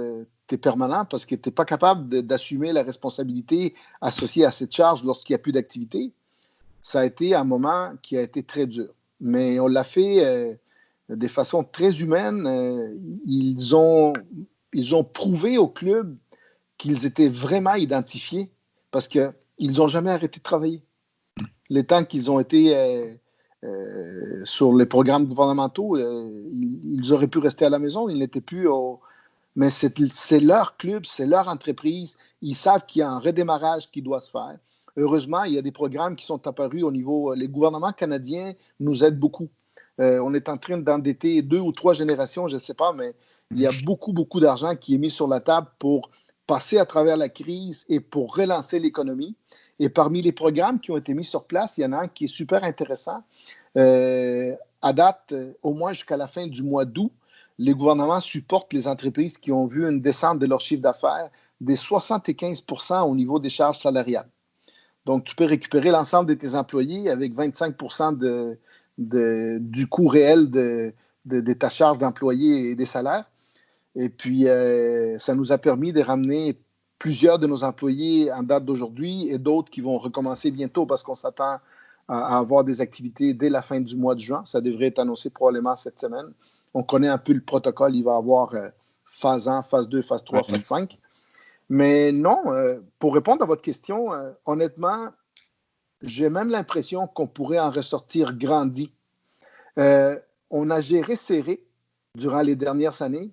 Speaker 2: tes permanents parce que tu n'es pas capable d'assumer la responsabilité associée à cette charge lorsqu'il n'y a plus d'activité. Ça a été un moment qui a été très dur. Mais on l'a fait de façon très humaine. Ils ont prouvé au club qu'ils étaient vraiment identifiés parce qu'ils n'ont jamais arrêté de travailler. Les temps qu'ils ont été sur les programmes gouvernementaux, ils auraient pu rester à la maison, ils n'étaient plus au... Mais c'est leur club, c'est leur entreprise. Ils savent qu'il y a un redémarrage qui doit se faire. heureusement, il y a des programmes qui sont apparus au niveau. Les gouvernements canadiens nous aident beaucoup. On est en train d'endetter 2 ou 3 générations, je ne sais pas, mais il y a beaucoup, beaucoup d'argent qui est mis sur la table pour passer à travers la crise et pour relancer l'économie. Et parmi les programmes qui ont été mis sur place, il y en a un qui est super intéressant. À date, au moins jusqu'à la fin du mois d'août, les gouvernements supportent les entreprises qui ont vu une descente de leur chiffre d'affaires des 75% au niveau des charges salariales. Donc, tu peux récupérer l'ensemble de tes employés avec 25% du coût réel de ta charge d'employés et des salaires. Et puis, ça nous a permis de ramener plusieurs de nos employés en date d'aujourd'hui et d'autres qui vont recommencer bientôt parce qu'on s'attend à avoir des activités dès la fin du mois de juin. Ça devrait être annoncé probablement cette semaine. On connaît un peu le protocole. Il va y avoir phase 1, phase 2, phase 3, phase 5. Mais non, pour répondre à votre question, honnêtement, j'ai même l'impression qu'on pourrait en ressortir grandi. On a géré serré durant les dernières années,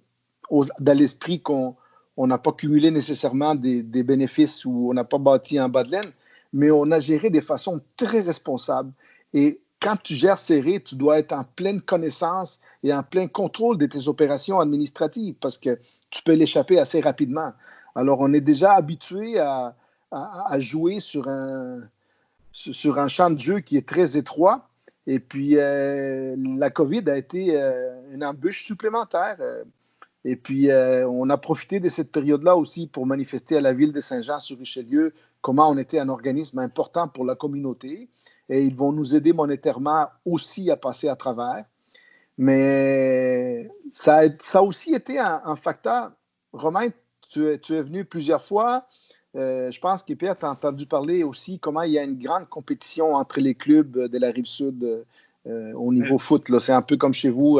Speaker 2: dans l'esprit qu'on n'a pas cumulé nécessairement des bénéfices ou on n'a pas bâti en bas de laine, mais on a géré de façon très responsable. Et quand tu gères serré, tu dois être en pleine connaissance et en plein contrôle de tes opérations administratives parce que tu peux l'échapper assez rapidement. Alors, on est déjà habitué à jouer sur un champ de jeu qui est très étroit. Et puis, la COVID a été une embûche supplémentaire. Et puis, on a profité de cette période-là aussi pour manifester à la ville de Saint-Jean-sur-Richelieu comment on était un organisme important pour la communauté. Et ils vont nous aider monétairement aussi à passer à travers. Mais ça a aussi été un facteur. Romain, tu es venu plusieurs fois. Je pense que Pierre, tu as entendu parler aussi comment il y a une grande compétition entre les clubs de la Rive-Sud au niveau foot. Là. C'est un peu comme chez vous,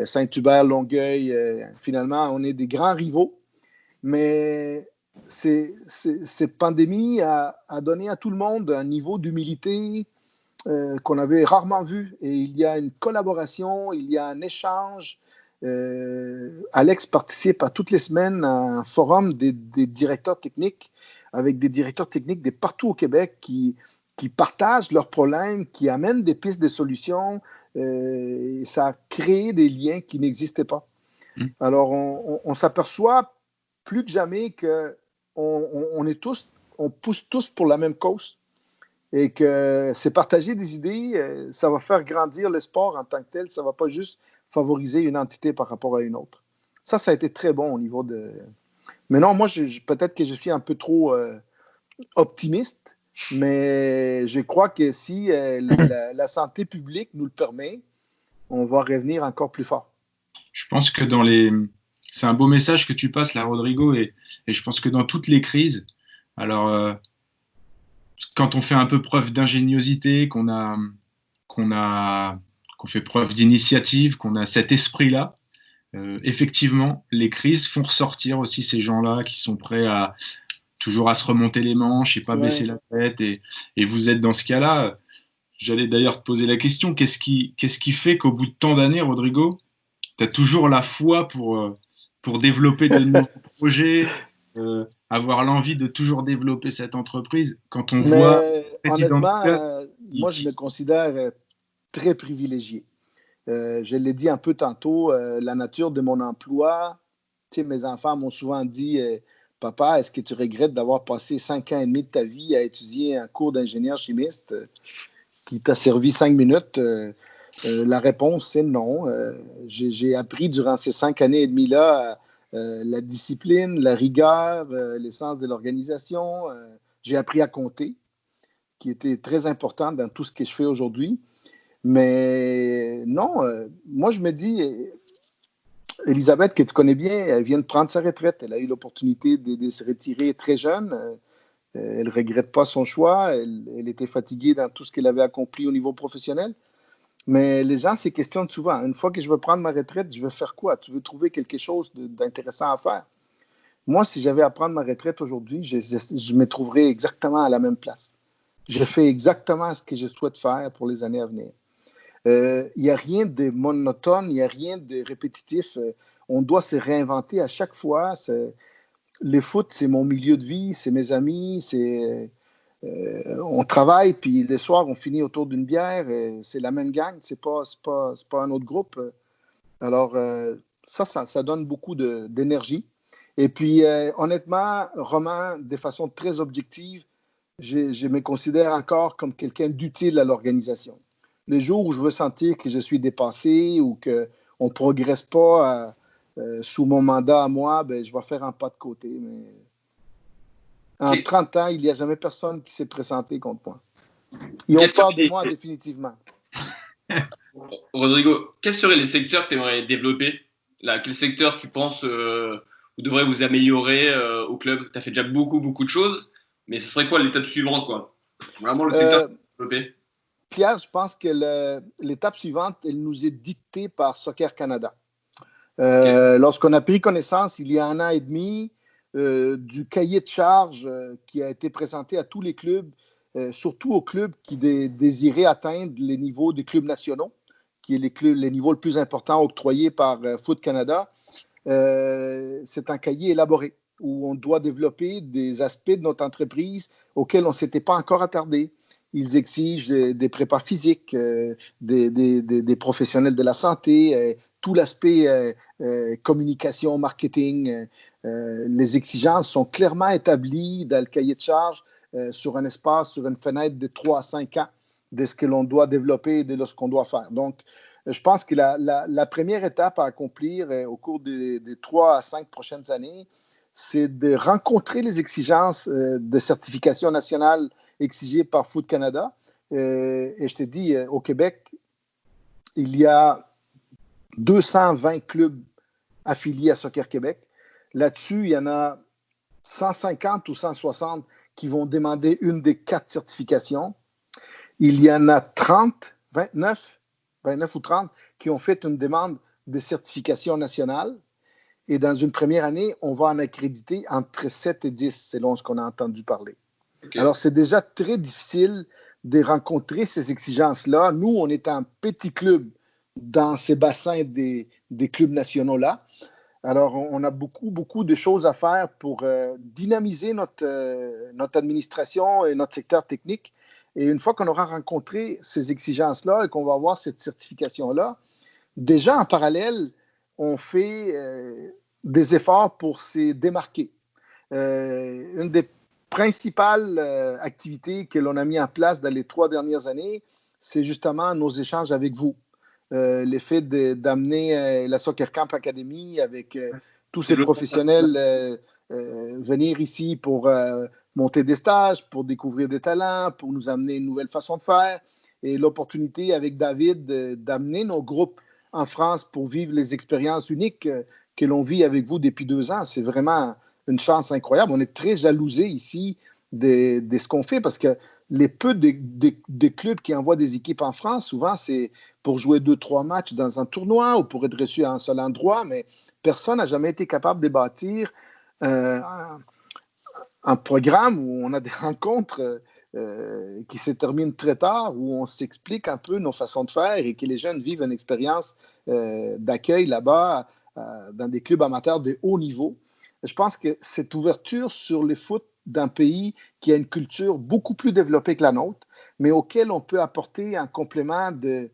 Speaker 2: Saint-Hubert, Longueuil. Finalement, on est des grands rivaux. Mais cette pandémie a donné à tout le monde un niveau d'humilité qu'on avait rarement vu. Et il y a une collaboration, il y a un échange. Alex participe à toutes les semaines à un forum des directeurs techniques avec des directeurs techniques de partout au Québec qui partagent leurs problèmes, qui amènent des pistes de solutions. Et ça a créé des liens qui n'existaient pas. Alors, on s'aperçoit plus que jamais qu'on pousse tous pour la même cause et que c'est partager des idées, ça va faire grandir le sport en tant que tel. Ça ne va pas juste favoriser une entité par rapport à une autre. Ça a été très bon au niveau de... Mais non, moi, peut-être que je suis un peu trop optimiste, mais je crois que si la santé publique nous le permet, on va revenir encore plus fort.
Speaker 1: Je pense que c'est un beau message que tu passes là, Rodrigo, et je pense que dans toutes les crises, alors quand on fait un peu preuve d'ingéniosité, qu'on fait preuve d'initiative, qu'on a cet esprit-là, effectivement, les crises font ressortir aussi ces gens-là qui sont prêts toujours à se remonter les manches et pas baisser la tête. Et vous êtes dans ce cas-là. J'allais d'ailleurs te poser la question, qu'est-ce qui fait qu'au bout de tant d'années, Rodrigo, tu as toujours la foi pour développer de nouveaux projets, avoir l'envie de toujours développer cette entreprise quand on voit...
Speaker 2: Honnêtement, moi, je me considère très privilégié. Je l'ai dit un peu tantôt, la nature de mon emploi. Tu sais, mes enfants m'ont souvent dit « Papa, est-ce que tu regrettes d'avoir passé 5 ans et demi de ta vie à étudier un cours d'ingénieur chimiste qui t'a servi 5 minutes? » La réponse, c'est non. J'ai appris durant ces 5 années et demie-là la discipline, la rigueur, l'essence de l'organisation. J'ai appris à compter, qui était très important dans tout ce que je fais aujourd'hui. Mais non, moi je me dis, Elisabeth, que tu connais bien, elle vient de prendre sa retraite. Elle a eu l'opportunité de se retirer très jeune. Elle ne regrette pas son choix. Elle était fatiguée dans tout ce qu'elle avait accompli au niveau professionnel. Mais les gens se questionnent souvent. Une fois que je veux prendre ma retraite, je veux faire quoi? Tu veux trouver quelque chose d'intéressant à faire? Moi, si j'avais à prendre ma retraite aujourd'hui, je me trouverais exactement à la même place. Je fais exactement ce que je souhaite faire pour les années à venir. Il n'y a rien de monotone, il n'y a rien de répétitif. On doit se réinventer à chaque fois. Le foot, c'est mon milieu de vie, c'est mes amis, on travaille, puis le soir, on finit autour d'une bière. C'est la même gang, c'est pas un autre groupe. Alors, ça donne beaucoup d'énergie. Et puis, honnêtement, Romain, de façon très objective, je me considère encore comme quelqu'un d'utile à l'organisation. Les jours où je veux sentir que je suis dépassé ou qu'on ne progresse pas sous mon mandat à moi, ben, je vais faire un pas de côté. Mais en 30 ans, il n'y a jamais personne qui s'est présenté contre moi. Ils ont peur de moi définitivement.
Speaker 4: Rodrigo, quels seraient les secteurs que tu aimerais développer? Là, quel secteur tu penses vous devrez vous améliorer au club? Tu as fait déjà beaucoup de choses, mais ce serait quoi l'étape suivante, quoi? Vraiment le secteur développé.
Speaker 2: Pierre, je pense que l'étape suivante, elle nous est dictée par Soccer Canada. Lorsqu'on a pris connaissance, il y a 1 an et demi, du cahier de charge qui a été présenté à tous les clubs, surtout aux clubs qui désiraient atteindre les niveaux des clubs nationaux, qui est les niveaux le plus importants octroyés par Foot Canada. C'est un cahier élaboré où on doit développer des aspects de notre entreprise auxquels on ne s'était pas encore attardé. Ils exigent des prépas physiques, des professionnels de la santé, tout l'aspect communication, marketing. Les exigences sont clairement établies dans le cahier de charge sur un espace, sur une fenêtre de 3 à 5 ans de ce que l'on doit développer et de ce qu'on doit faire. Donc, je pense que la première étape à accomplir au cours des 3 à 5 prochaines années, c'est de rencontrer les exigences de certification nationale exigées par Foot Canada. Et je te dis, au Québec, il y a 220 clubs affiliés à Soccer Québec. Là-dessus, il y en a 150 ou 160 qui vont demander une des 4 certifications. Il y en a 29 ou 30 qui ont fait une demande de certification nationale. Et dans une première année, on va en accréditer entre 7 et 10, selon ce qu'on a entendu parler. Okay. Alors, c'est déjà très difficile de rencontrer ces exigences-là. Nous, on est un petit club dans ces bassins des clubs nationaux-là. Alors, on a beaucoup de choses à faire pour dynamiser notre administration et notre secteur technique. Et une fois qu'on aura rencontré ces exigences-là et qu'on va avoir cette certification-là, déjà en parallèle, on fait des efforts pour se démarquer. Une des principales activités que l'on a mis en place dans les 3 dernières années, c'est justement nos échanges avec vous. L'effet d'amener la Soccer Camp Academy avec tous ces professionnels venir ici pour monter des stages, pour découvrir des talents, pour nous amener une nouvelle façon de faire. Et l'opportunité avec David d'amener nos groupes en France pour vivre les expériences uniques que l'on vit avec vous depuis 2 ans. C'est vraiment une chance incroyable. On est très jalousés ici de ce qu'on fait parce que les peu de clubs qui envoient des équipes en France, souvent, c'est pour jouer 2-3 matchs dans un tournoi ou pour être reçu à un seul endroit, mais personne n'a jamais été capable de bâtir un programme où on a des rencontres qui se terminent très tard, où on s'explique un peu nos façons de faire et que les jeunes vivent une expérience d'accueil là-bas dans des clubs amateurs de haut niveau. Je pense que cette ouverture sur le foot d'un pays qui a une culture beaucoup plus développée que la nôtre, mais auquel on peut apporter un complément des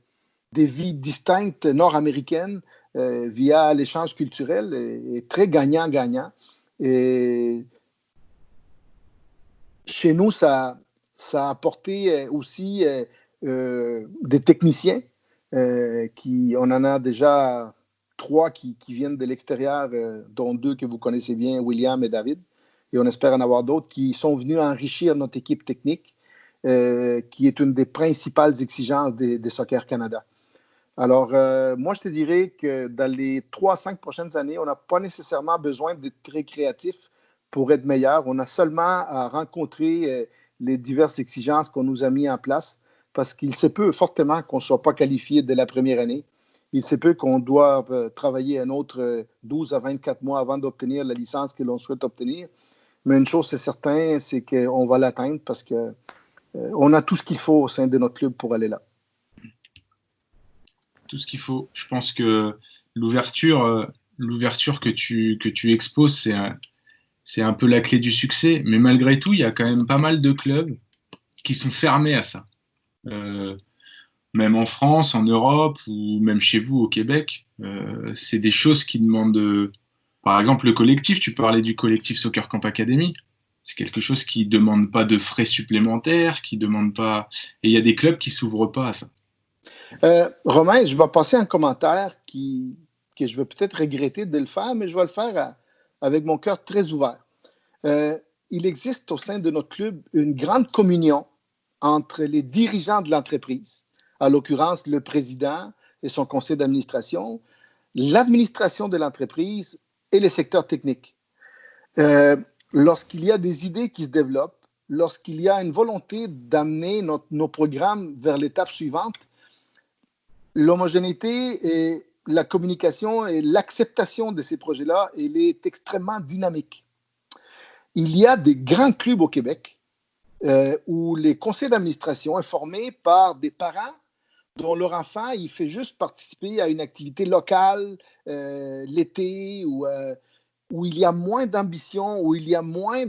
Speaker 2: vies distinctes nord-américaines via l'échange culturel est très gagnant-gagnant. Et chez nous, ça a apporté aussi des techniciens on en a déjà 3 qui viennent de l'extérieur, dont 2 que vous connaissez bien, William et David. Et on espère en avoir d'autres qui sont venus enrichir notre équipe technique, qui est une des principales exigences de Soccer Canada. Alors, moi, je te dirais que dans les 3 à 5 prochaines années, on n'a pas nécessairement besoin d'être très créatif pour être meilleur. On a seulement à rencontrer les diverses exigences qu'on nous a mis en place parce qu'il se peut fortement qu'on ne soit pas qualifié dès la première année. Il se peut qu'on doive travailler un autre 12 à 24 mois avant d'obtenir la licence que l'on souhaite obtenir. Mais une chose, c'est certain, c'est qu'on va l'atteindre parce qu'on a tout ce qu'il faut au sein de notre club pour aller là.
Speaker 1: Tout ce qu'il faut. Je pense que l'ouverture que tu exposes, c'est un peu la clé du succès. Mais malgré tout, il y a quand même pas mal de clubs qui sont fermés à ça. Même en France, en Europe ou même chez vous au Québec, c'est des choses qui demandent. Par exemple, le collectif, tu parlais du collectif Soccer Camp Academy. C'est quelque chose qui ne demande pas de frais supplémentaires, qui demande pas. Et il y a des clubs qui ne s'ouvrent pas à ça.
Speaker 2: Romain, je vais passer un commentaire que je vais peut-être regretter de le faire, mais je vais le faire avec mon cœur très ouvert. Il existe au sein de notre club une grande communion entre les dirigeants de l'entreprise, à l'occurrence le président et son conseil d'administration, l'administration de l'entreprise et les secteurs techniques. Lorsqu'il y a des idées qui se développent, lorsqu'il y a une volonté d'amener nos programmes vers l'étape suivante, l'homogénéité et la communication et l'acceptation de ces projets-là, elle est extrêmement dynamique. Il y a des grands clubs au Québec où les conseils d'administration est formé par des parents dont leur enfant il fait juste participer à une activité locale l'été où il y a moins d'ambition, où il y a moins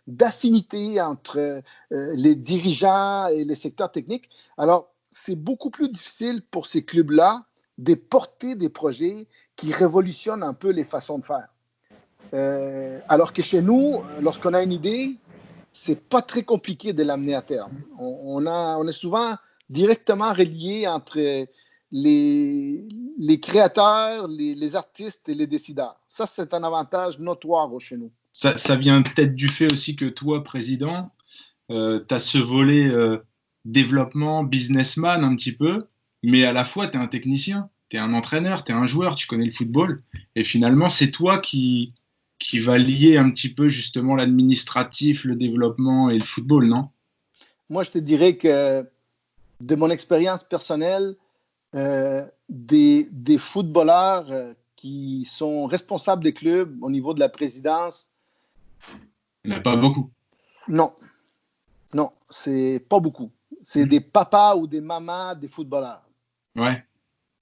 Speaker 2: d'affinité entre les dirigeants et les secteurs techniques. Alors, c'est beaucoup plus difficile pour ces clubs-là de porter des projets qui révolutionnent un peu les façons de faire. Alors que chez nous, lorsqu'on a une idée, c'est pas très compliqué de l'amener à terme. On est souvent directement relié entre les créateurs, les artistes et les décideurs. Ça, c'est un avantage notoire chez nous.
Speaker 1: Ça vient peut-être du fait aussi que toi, président, tu as ce volet développement, businessman un petit peu, mais à la fois, tu es un technicien, tu es un entraîneur, tu es un joueur, tu connais le football. Et finalement, c'est toi qui va lier un petit peu justement l'administratif, le développement et le football, non?
Speaker 2: Moi, je te dirais que de mon expérience personnelle, des footballeurs qui sont responsables des clubs au niveau de la présidence.
Speaker 1: Il n'y en a pas beaucoup.
Speaker 2: Non, c'est pas beaucoup. C'est des papas ou des mamans des footballeurs.
Speaker 1: Ouais.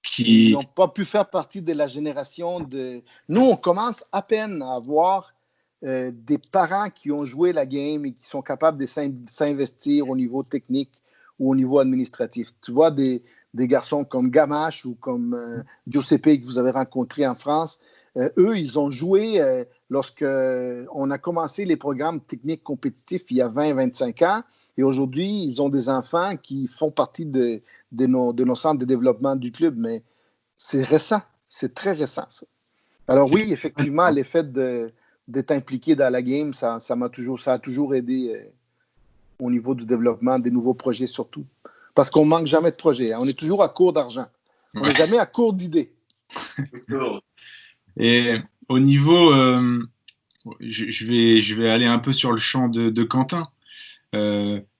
Speaker 2: Qui n'ont pas pu faire partie de la génération de. Nous, on commence à peine à avoir des parents qui ont joué la game et qui sont capables de s'investir au niveau technique ou au niveau administratif. Tu vois, des garçons comme Gamache ou comme Giuseppe que vous avez rencontré en France, eux, ils ont joué lorsqu'on a commencé les programmes techniques compétitifs il y a 20-25 ans. Et aujourd'hui, ils ont des enfants qui font partie de nos centres de développement du club. Mais c'est récent, c'est très récent, ça. Alors oui, effectivement, l'effet d'être impliqué dans la game, ça a toujours aidé au niveau du développement des nouveaux projets surtout. Parce qu'on ne manque jamais de projets. Hein. On est toujours à court d'argent. On n'est jamais à court d'idées.
Speaker 1: Et au niveau... je vais aller un peu sur le champ de Quentin.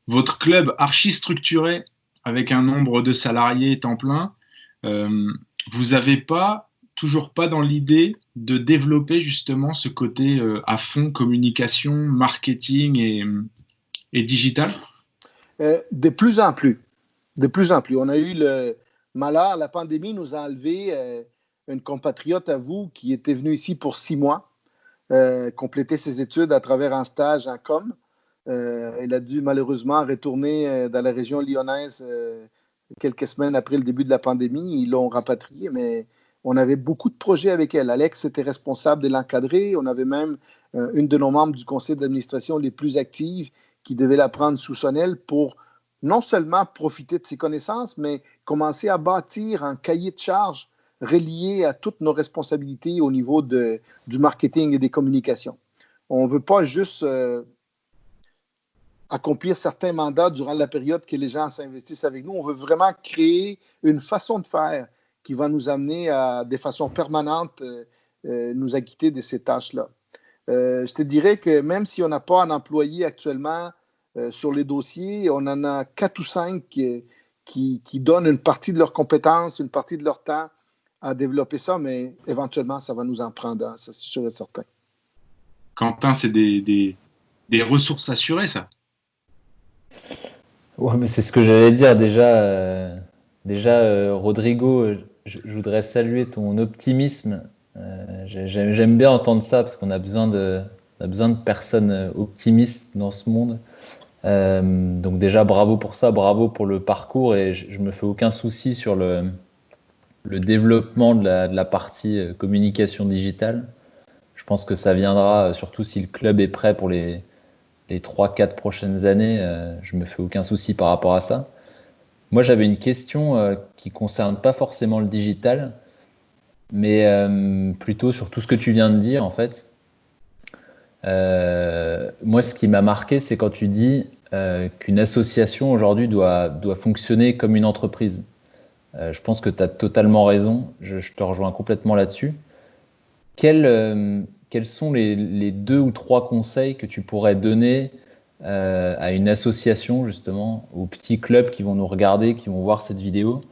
Speaker 1: Votre club archi structuré avec un nombre de salariés temps plein, vous n'avez toujours pas dans l'idée de développer justement ce côté à fond communication, marketing et digital?
Speaker 2: De plus en plus. De plus en plus. On a eu le malheur, la pandémie nous a enlevé une compatriote à vous qui était venue ici pour 6 mois, compléter ses études à travers un stage en com. Elle a dû malheureusement retourner dans la région lyonnaise quelques semaines après le début de la pandémie. Ils l'ont rapatriée, mais on avait beaucoup de projets avec elle. Alex était responsable de l'encadrer. On avait même une de nos membres du conseil d'administration les plus actives qui devait la prendre sous son aile pour non seulement profiter de ses connaissances, mais commencer à bâtir un cahier de charges relié à toutes nos responsabilités au niveau du marketing et des communications. On ne veut pas juste accomplir certains mandats durant la période que les gens s'investissent avec nous. On veut vraiment créer une façon de faire qui va nous amener à, de façon permanente, nous acquitter de ces tâches-là. Je te dirais que même si on n'a pas un employé actuellement sur les dossiers, on en a 4 ou 5 qui donnent une partie de leurs compétences, une partie de leur temps à développer ça, mais éventuellement, ça va nous en prendre, ça c'est sûr et certain.
Speaker 1: Quentin, c'est des ressources assurées, ça?
Speaker 3: Ouais, mais c'est ce que j'allais dire déjà. Rodrigo, je voudrais saluer ton optimisme. J'aime bien entendre ça parce qu'on a besoin de personnes optimistes dans ce monde. Donc déjà, bravo pour ça, bravo pour le parcours et je me fais aucun souci sur le développement de la partie communication digitale. Je pense que ça viendra, surtout si le club est prêt pour les 3-4 prochaines années. Je me fais aucun souci par rapport à ça. Moi, j'avais une question qui concerne pas forcément le digital, mais plutôt sur tout ce que tu viens de dire en fait. Moi, ce qui m'a marqué, c'est quand tu dis qu'une association aujourd'hui doit fonctionner comme une entreprise. Je pense que tu as totalement raison, je te rejoins complètement là-dessus. Quels sont les 2 ou 3 conseils que tu pourrais donner à une association, justement, aux petits clubs qui vont nous regarder, qui vont voir cette vidéo?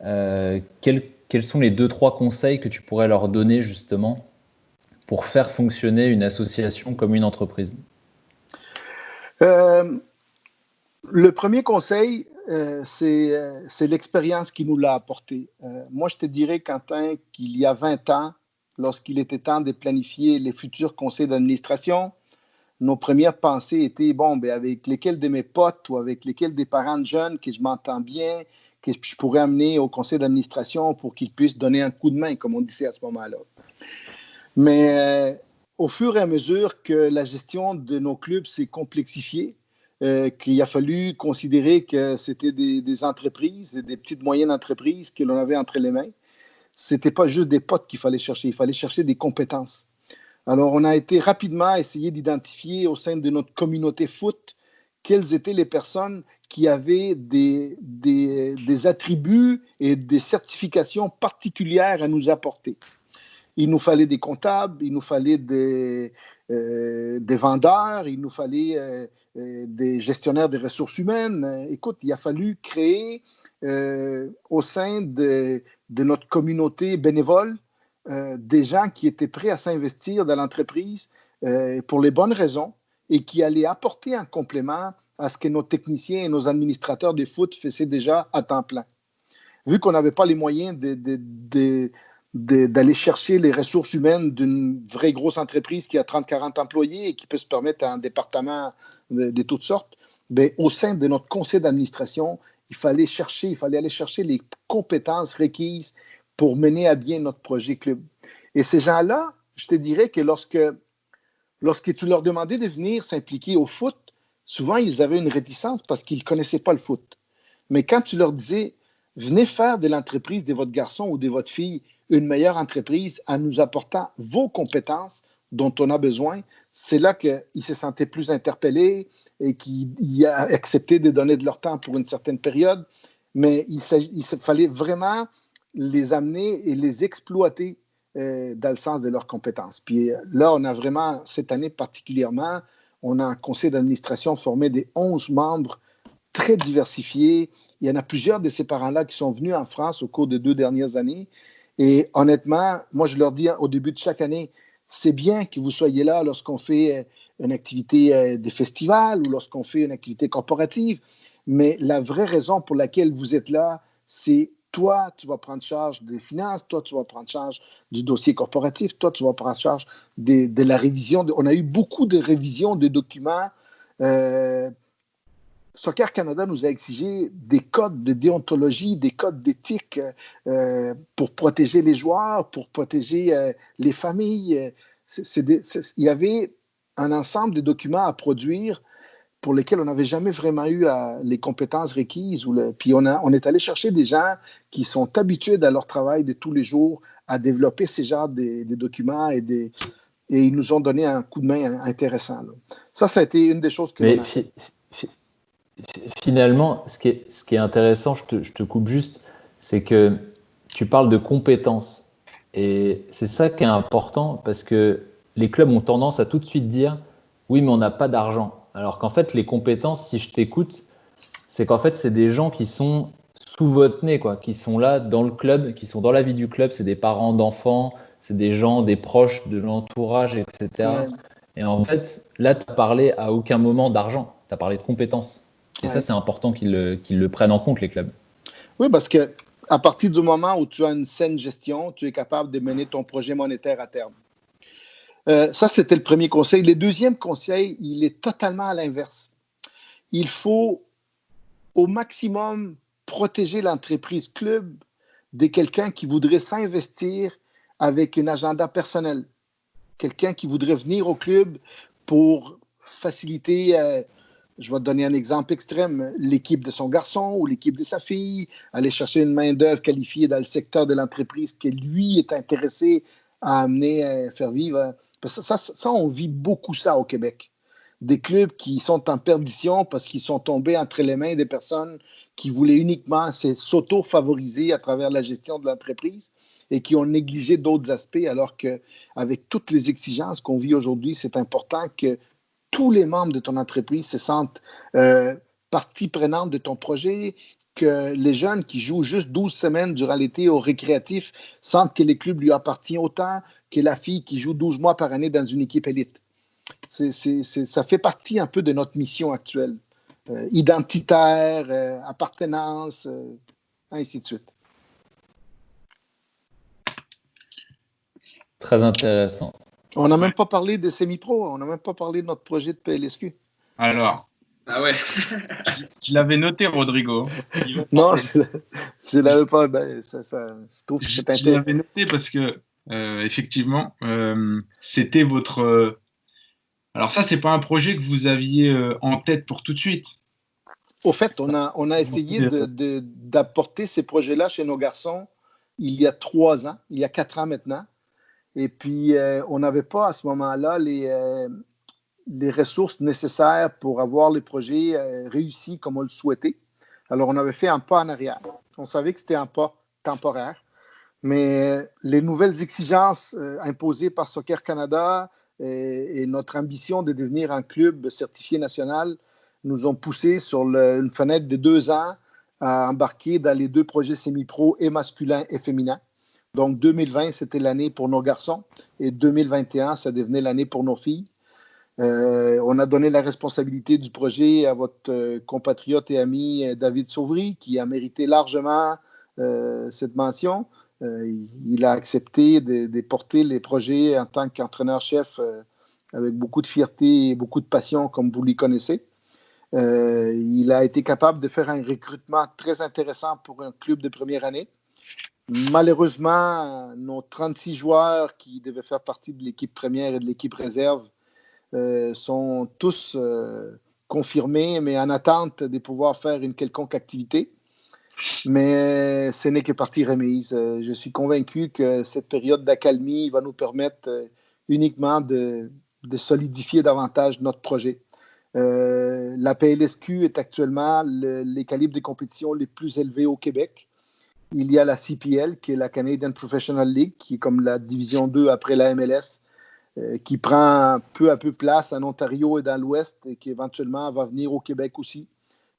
Speaker 3: Quels sont les 2-3 conseils que tu pourrais leur donner, justement, pour faire fonctionner une association comme une entreprise?
Speaker 2: Le premier conseil, c'est l'expérience qui nous l'a apporté. Moi, je te dirais, Quentin, qu'il y a 20 ans, lorsqu'il était temps de planifier les futurs conseils d'administration, nos premières pensées étaient, avec lesquels de mes potes ou avec lesquels des parents de jeunes que je m'entends bien, que je pourrais amener au conseil d'administration pour qu'ils puissent donner un coup de main, comme on disait à ce moment-là. Mais au fur et à mesure que la gestion de nos clubs s'est complexifiée, qu'il a fallu considérer que c'était des entreprises, des petites moyennes entreprises que l'on avait entre les mains, c'était pas juste des potes qu'il fallait chercher, il fallait chercher des compétences. Alors, on a été rapidement essayer d'identifier au sein de notre communauté foot quelles étaient les personnes qui avaient des attributs et des certifications particulières à nous apporter. Il nous fallait des comptables, il nous fallait des vendeurs, il nous fallait des gestionnaires des ressources humaines. Écoute, il a fallu créer au sein de notre communauté bénévole des gens qui étaient prêts à s'investir dans l'entreprise pour les bonnes raisons et qui allaient apporter un complément à ce que nos techniciens et nos administrateurs de foot faisaient déjà à temps plein. Vu qu'on n'avait pas les moyens d'aller chercher les ressources humaines d'une vraie grosse entreprise qui a 30-40 employés et qui peut se permettre un département de toutes sortes, au sein de notre conseil d'administration, il fallait aller chercher les compétences requises pour mener à bien notre projet club. Et ces gens-là, je te dirais que lorsque tu leur demandais de venir s'impliquer au foot, souvent ils avaient une réticence parce qu'ils ne connaissaient pas le foot. Mais quand tu leur disais, venez faire de l'entreprise de votre garçon ou de votre fille une meilleure entreprise en nous apportant vos compétences dont on a besoin, c'est là qu'ils se sentaient plus interpellés et qu'ils acceptaient de donner de leur temps pour une certaine période. Mais il fallait vraiment les amener et les exploiter dans le sens de leurs compétences. Puis là, on a vraiment, cette année particulièrement, on a un conseil d'administration formé de 11 membres très diversifiés. Il y en a plusieurs de ces parents-là qui sont venus en France au cours des 2 dernières années. Et honnêtement, moi, je leur dis au début de chaque année, c'est bien que vous soyez là lorsqu'on fait une activité de festival ou lorsqu'on fait une activité corporative. Mais la vraie raison pour laquelle vous êtes là, c'est toi, tu vas prendre charge des finances, toi, tu vas prendre charge du dossier corporatif, toi, tu vas prendre charge de la révision. On a eu beaucoup de révisions de documents. Soccer Canada nous a exigé des codes de déontologie, des codes d'éthique pour protéger les joueurs, pour protéger les familles. Il y avait un ensemble de documents à produire pour lesquels on n'avait jamais vraiment eu les compétences requises. Puis on est allé chercher des gens qui sont habitués dans leur travail de tous les jours à développer ces genres de documents et ils nous ont donné un coup de main intéressant. Là. Ça a été une des choses que
Speaker 3: l'on a... Finalement, ce qui est intéressant, je te coupe juste, c'est que tu parles de compétences. Et c'est ça qui est important parce que les clubs ont tendance à tout de suite dire « oui, mais on n'a pas d'argent ». Alors qu'en fait, les compétences, si je t'écoute, c'est qu'en fait, c'est des gens qui sont sous votre nez, quoi, qui sont là dans le club, qui sont dans la vie du club. C'est des parents d'enfants, c'est des gens, des proches de l'entourage, etc. Ouais. Et en fait, là, tu n'as parlé à aucun moment d'argent, tu as parlé de compétences. Et ouais. Ça, c'est important qu'ils le prennent en compte, les clubs.
Speaker 2: Oui, parce qu'à partir du moment où tu as une saine gestion, tu es capable de mener ton projet monétaire à terme. Ça, c'était le premier conseil. Le deuxième conseil, il est totalement à l'inverse. il faut au maximum protéger l'entreprise club de quelqu'un qui voudrait s'investir avec un agenda personnel. Quelqu'un qui voudrait venir au club pour faciliter, je vais te donner un exemple extrême, l'équipe de son garçon ou l'équipe de sa fille, aller chercher une main-d'œuvre qualifiée dans le secteur de l'entreprise que lui est intéressé à amener, faire vivre. Parce que ça, on vit beaucoup ça au Québec. Des clubs qui sont en perdition parce qu'ils sont tombés entre les mains des personnes qui voulaient uniquement s'auto-favoriser à travers la gestion de l'entreprise et qui ont négligé d'autres aspects, alors qu'avec toutes les exigences qu'on vit aujourd'hui, c'est important que tous les membres de ton entreprise se sentent partie prenante de ton projet, que les jeunes qui jouent juste 12 semaines durant l'été au récréatif sentent que les clubs lui appartiennent autant que la fille qui joue 12 mois par année dans une équipe élite. Ça fait partie un peu de notre mission actuelle. Identitaire, appartenance, ainsi de suite.
Speaker 3: Très intéressant.
Speaker 2: On n'a même pas parlé de semi-pro, on n'a même pas parlé de notre projet de PLSQ.
Speaker 1: Alors,
Speaker 4: Ah ouais.
Speaker 1: je l'avais noté, Rodrigo.
Speaker 2: Non, je l'avais pas. Ben, je trouve que c'est intéressant.
Speaker 1: Je l'avais noté parce que, effectivement, c'était votre. Alors ça, c'est pas un projet que vous aviez en tête pour tout de suite.
Speaker 2: Au fait, on a essayé d'apporter ces projets-là chez nos garçons il y a 3 ans, il y a 4 ans maintenant. Et puis, on n'avait pas à ce moment-là les ressources nécessaires pour avoir les projets réussis comme on le souhaitait. Alors, on avait fait un pas en arrière. On savait que c'était un pas temporaire. Mais les nouvelles exigences imposées par Soccer Canada et notre ambition de devenir un club certifié national nous ont poussés sur une fenêtre de 2 ans à embarquer dans les 2 projets semi-pro et masculins et féminins. Donc, 2020, c'était l'année pour nos garçons et 2021, ça devenait l'année pour nos filles. On a donné la responsabilité du projet à votre compatriote et ami David Sauvry, qui a mérité largement cette mention. Il a accepté de porter les projets en tant qu'entraîneur-chef avec beaucoup de fierté et beaucoup de passion, comme vous les connaissez. Il a été capable de faire un recrutement très intéressant pour un club de première année. Malheureusement, nos 36 joueurs qui devaient faire partie de l'équipe première et de l'équipe réserve sont tous confirmés, mais en attente de pouvoir faire une quelconque activité. Mais ce n'est que partie remise. Je suis convaincu que cette période d'accalmie va nous permettre uniquement de solidifier davantage notre projet. La PLSQ est actuellement les calibres de compétition les plus élevés au Québec. Il y a la CPL, qui est la Canadian Professional League, qui est comme la division 2 après la MLS, qui prend peu à peu place en Ontario et dans l'Ouest et qui éventuellement va venir au Québec aussi.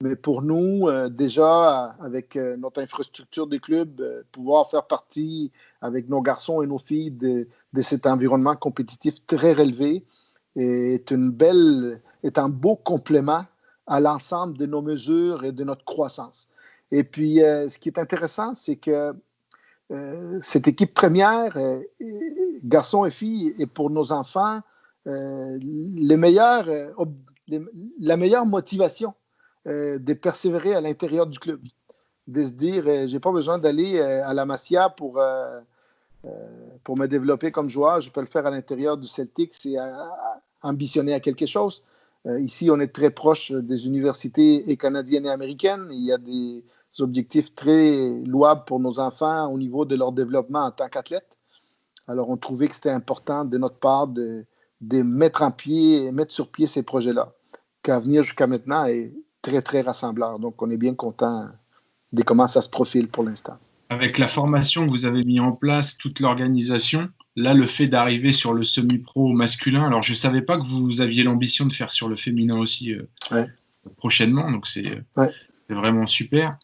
Speaker 2: Mais pour nous, déjà, avec notre infrastructure de club, pouvoir faire partie avec nos garçons et nos filles de cet environnement compétitif très relevé est un beau complément à l'ensemble de nos mesures et de notre croissance. Et puis, ce qui est intéressant, c'est que cette équipe première, garçons et filles, est pour nos enfants la meilleure motivation de persévérer à l'intérieur du club. De se dire, je n'ai pas besoin d'aller à la Masia pour me développer comme joueur. Je peux le faire à l'intérieur du Celtics et ambitionner à quelque chose. Ici, on est très proche des universités canadiennes et américaines. Il y a des objectifs très louables pour nos enfants au niveau de leur développement en tant qu'athlètes. Alors, on trouvait que c'était important de notre part de mettre sur pied ces projets-là, qu'à venir jusqu'à maintenant est très, très rassembleur. Donc, on est bien content de comment ça se profile pour l'instant.
Speaker 1: Avec la formation que vous avez mis en place, toute l'organisation, là, le fait d'arriver sur le semi-pro masculin, alors je ne savais pas que vous aviez l'ambition de faire sur le féminin aussi prochainement, donc c'est vraiment super.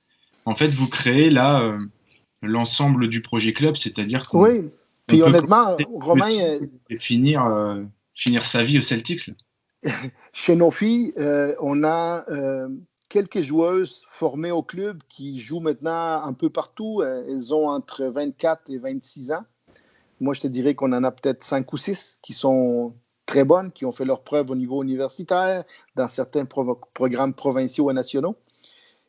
Speaker 1: En fait, vous créez là l'ensemble du projet club, c'est-à-dire qu'on
Speaker 2: puis honnêtement, Romain,
Speaker 1: et finir sa vie au Celtics.
Speaker 2: Chez nos filles, on a quelques joueuses formées au club qui jouent maintenant un peu partout. Elles ont entre 24 et 26 ans. Moi, je te dirais qu'on en a peut-être 5 ou 6 qui sont très bonnes, qui ont fait leurs preuves au niveau universitaire, dans certains programmes provinciaux et nationaux.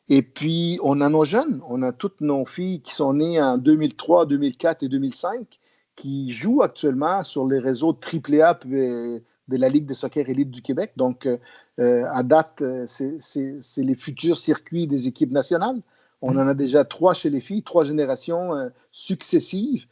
Speaker 2: Et puis, on a nos jeunes, on a toutes nos filles qui sont nées en 2003, 2004 et 2005, qui jouent actuellement sur les réseaux AAA de la Ligue de soccer élite du Québec. Donc, à date, c'est les futurs circuits des équipes nationales. On en a déjà 3 chez les filles, 3 générations successives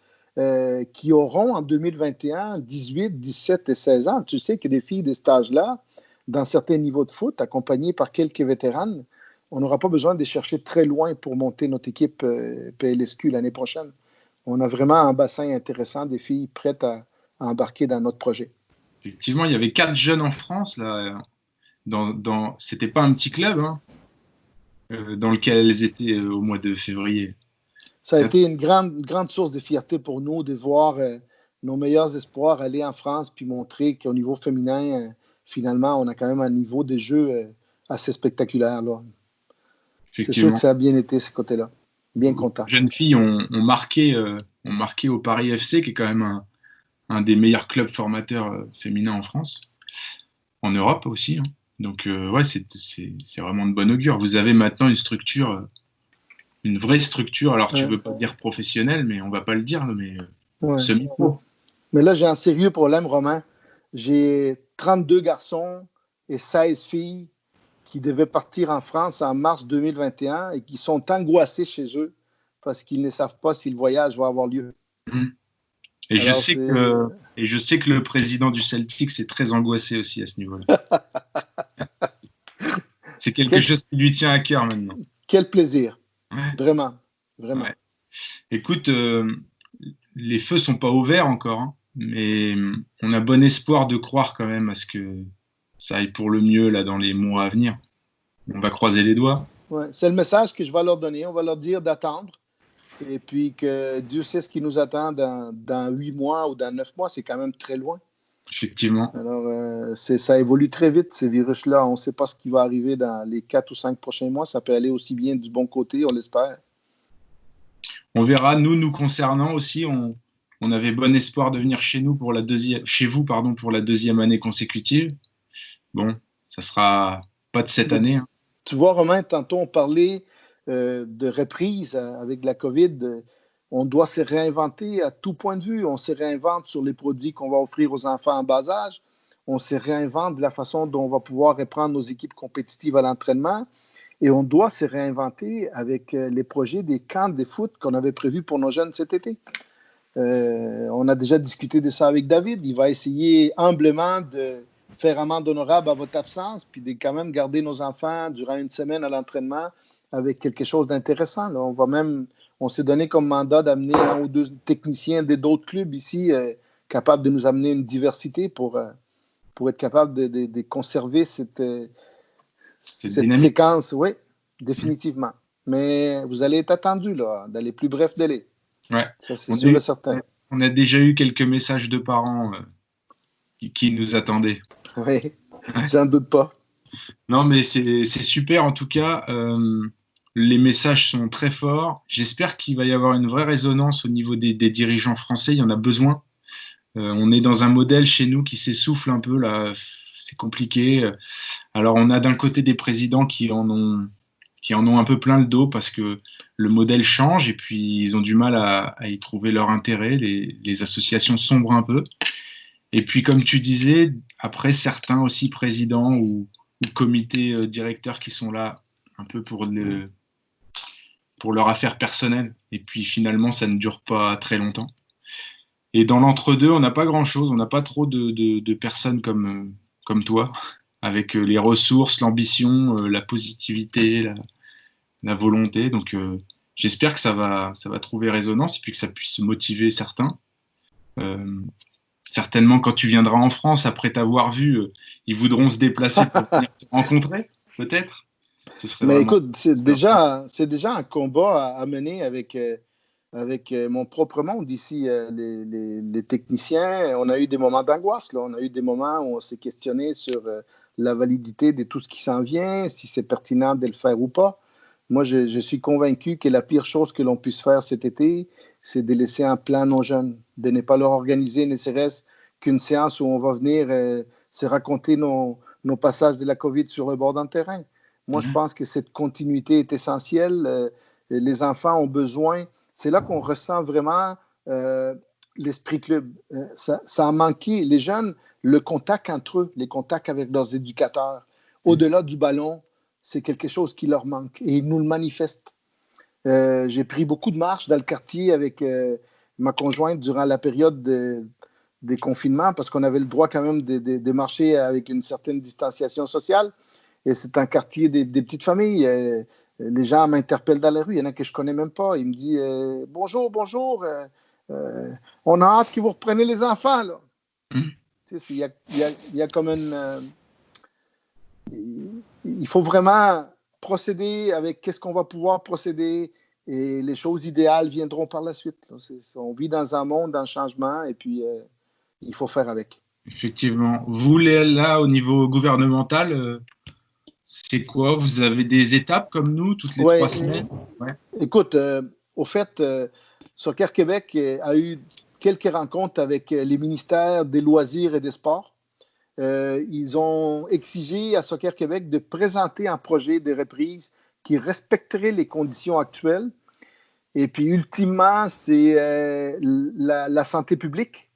Speaker 2: qui auront en 2021 18, 17 et 16 ans. Tu sais que des filles de cet âge-là, dans certains niveaux de foot, accompagnées par quelques vétérans, on n'aura pas besoin de chercher très loin pour monter notre équipe PLSQ l'année prochaine. On a vraiment un bassin intéressant des filles prêtes à embarquer dans notre projet.
Speaker 1: Effectivement, il y avait 4 jeunes en France. Là, c'était pas un petit club dans lequel elles étaient au mois de février.
Speaker 2: Ça a été une grande source de fierté pour nous de voir nos meilleurs espoirs aller en France puis montrer qu'au niveau féminin, finalement, on a quand même un niveau de jeu assez spectaculaire. Là. C'est sûr que ça a bien été ce côté-là. Bien content.
Speaker 1: Les jeunes filles ont marqué au Paris FC, qui est quand même un des meilleurs clubs formateurs féminins en France, en Europe aussi. Donc, ouais, c'est vraiment de bon augure. Vous avez maintenant une structure, une vraie structure. Alors, tu veux pas dire professionnelle, mais on va pas le dire, mais semi-pro.
Speaker 2: Mais là, j'ai un sérieux problème, Romain. J'ai 32 garçons et 16 filles qui devaient partir en France en mars 2021 et qui sont angoissés chez eux parce qu'ils ne savent pas si le voyage va avoir lieu.
Speaker 1: Et je sais que le président du Celtic est très angoissé aussi à ce niveau-là. C'est quelque chose qui lui tient à cœur maintenant.
Speaker 2: Quel plaisir. Ouais. Vraiment. Ouais.
Speaker 1: Écoute, les feux sont pas ouverts encore, mais on a bon espoir de croire quand même à ce que ça aille pour le mieux là dans les mois à venir. On va croiser les doigts.
Speaker 2: Ouais, c'est le message que je vais leur donner. On va leur dire d'attendre. Et puis que Dieu sait ce qui nous attend dans 8 mois ou dans 9 mois. C'est quand même très loin.
Speaker 1: Effectivement.
Speaker 2: Alors, ça évolue très vite, ces virus-là. On ne sait pas ce qui va arriver dans les 4 ou 5 prochains mois. Ça peut aller aussi bien du bon côté, on l'espère.
Speaker 1: On verra. Nous concernant aussi, on avait bon espoir de venir chez vous pour la deuxième année consécutive. Bon, ça sera pas de cette année.
Speaker 2: Tu vois, Romain, tantôt on parlait de reprise avec la COVID. On doit se réinventer à tout point de vue. On se réinvente sur les produits qu'on va offrir aux enfants en bas âge. On se réinvente de la façon dont on va pouvoir reprendre nos équipes compétitives à l'entraînement. Et on doit se réinventer avec les projets des camps de foot qu'on avait prévus pour nos jeunes cet été. On a déjà discuté de ça avec David. Il va essayer humblement de faire amende honorable à votre absence, puis de quand même garder nos enfants durant une semaine à l'entraînement avec quelque chose d'intéressant. Là. On s'est donné comme mandat d'amener 1 ou 2 techniciens d'autres clubs ici capables de nous amener une diversité pour être capable de conserver cette séquence. Oui, définitivement. Mais vous allez être attendus là, dans les plus brefs délais.
Speaker 1: Ouais.
Speaker 2: Ça, c'est sûr et certain.
Speaker 1: On a déjà eu quelques messages de parents qui nous attendaient.
Speaker 2: Oui, j'en doute pas.
Speaker 1: Non, mais c'est super en tout cas. Les messages sont très forts. J'espère qu'il va y avoir une vraie résonance au niveau des dirigeants français. Il y en a besoin. On est dans un modèle chez nous qui s'essouffle un peu là. C'est compliqué. Alors on a d'un côté des présidents qui en ont un peu plein le dos parce que le modèle change et puis ils ont du mal à y trouver leur intérêt. Les associations sombrent un peu. Et puis comme tu disais, après certains aussi présidents ou comités directeurs qui sont là un peu pour leur affaire personnelle. Et puis finalement, ça ne dure pas très longtemps. Et dans l'entre-deux, on n'a pas grand-chose. On n'a pas trop de personnes comme toi, avec les ressources, l'ambition, la positivité, la volonté. Donc j'espère que ça va trouver résonance et puis que ça puisse motiver certains. Certainement, quand tu viendras en France, après t'avoir vu, ils voudront se déplacer pour venir te rencontrer, peut-être.
Speaker 2: Mais écoute, c'est déjà un combat à mener avec mon propre monde ici, les techniciens. On a eu des moments d'angoisse. Là. On a eu des moments où on s'est questionné sur la validité de tout ce qui s'en vient, si c'est pertinent de le faire ou pas. Moi, je suis convaincu que la pire chose que l'on puisse faire cet été, c'est de laisser en plan nos jeunes, de ne pas leur organiser ne serait-ce qu'une séance où on va venir se raconter nos passages de la COVID sur le bord d'un terrain. Moi, je pense que cette continuité est essentielle. Les enfants ont besoin. C'est là qu'on ressent vraiment l'esprit club. Ça a manqué. Les jeunes, le contact entre eux, les contacts avec leurs éducateurs, au-delà du ballon, c'est quelque chose qui leur manque et ils nous le manifestent. J'ai pris beaucoup de marches dans le quartier avec ma conjointe durant la période des confinements parce qu'on avait le droit quand même de marcher avec une certaine distanciation sociale. Et c'est un quartier des petites familles. Les gens m'interpellent dans la rue. Il y en a que je ne connais même pas. Ils me disent bonjour, bonjour. On a hâte que vous repreniez les enfants. Là. Il y a comme il faut vraiment procéder avec qu'est-ce qu'on va pouvoir procéder et les choses idéales viendront par la suite. Là. On vit dans un monde en changement et puis il faut faire avec.
Speaker 1: Effectivement. Vous, là, au niveau gouvernemental, c'est quoi? Vous avez des étapes comme nous, toutes les 3 semaines?
Speaker 2: Écoute, au fait, Soccer Québec a eu quelques rencontres avec les ministères des loisirs et des sports. Ils ont exigé à Soccer Québec de présenter un projet de reprise qui respecterait les conditions actuelles. Et puis, ultimement, c'est la santé publique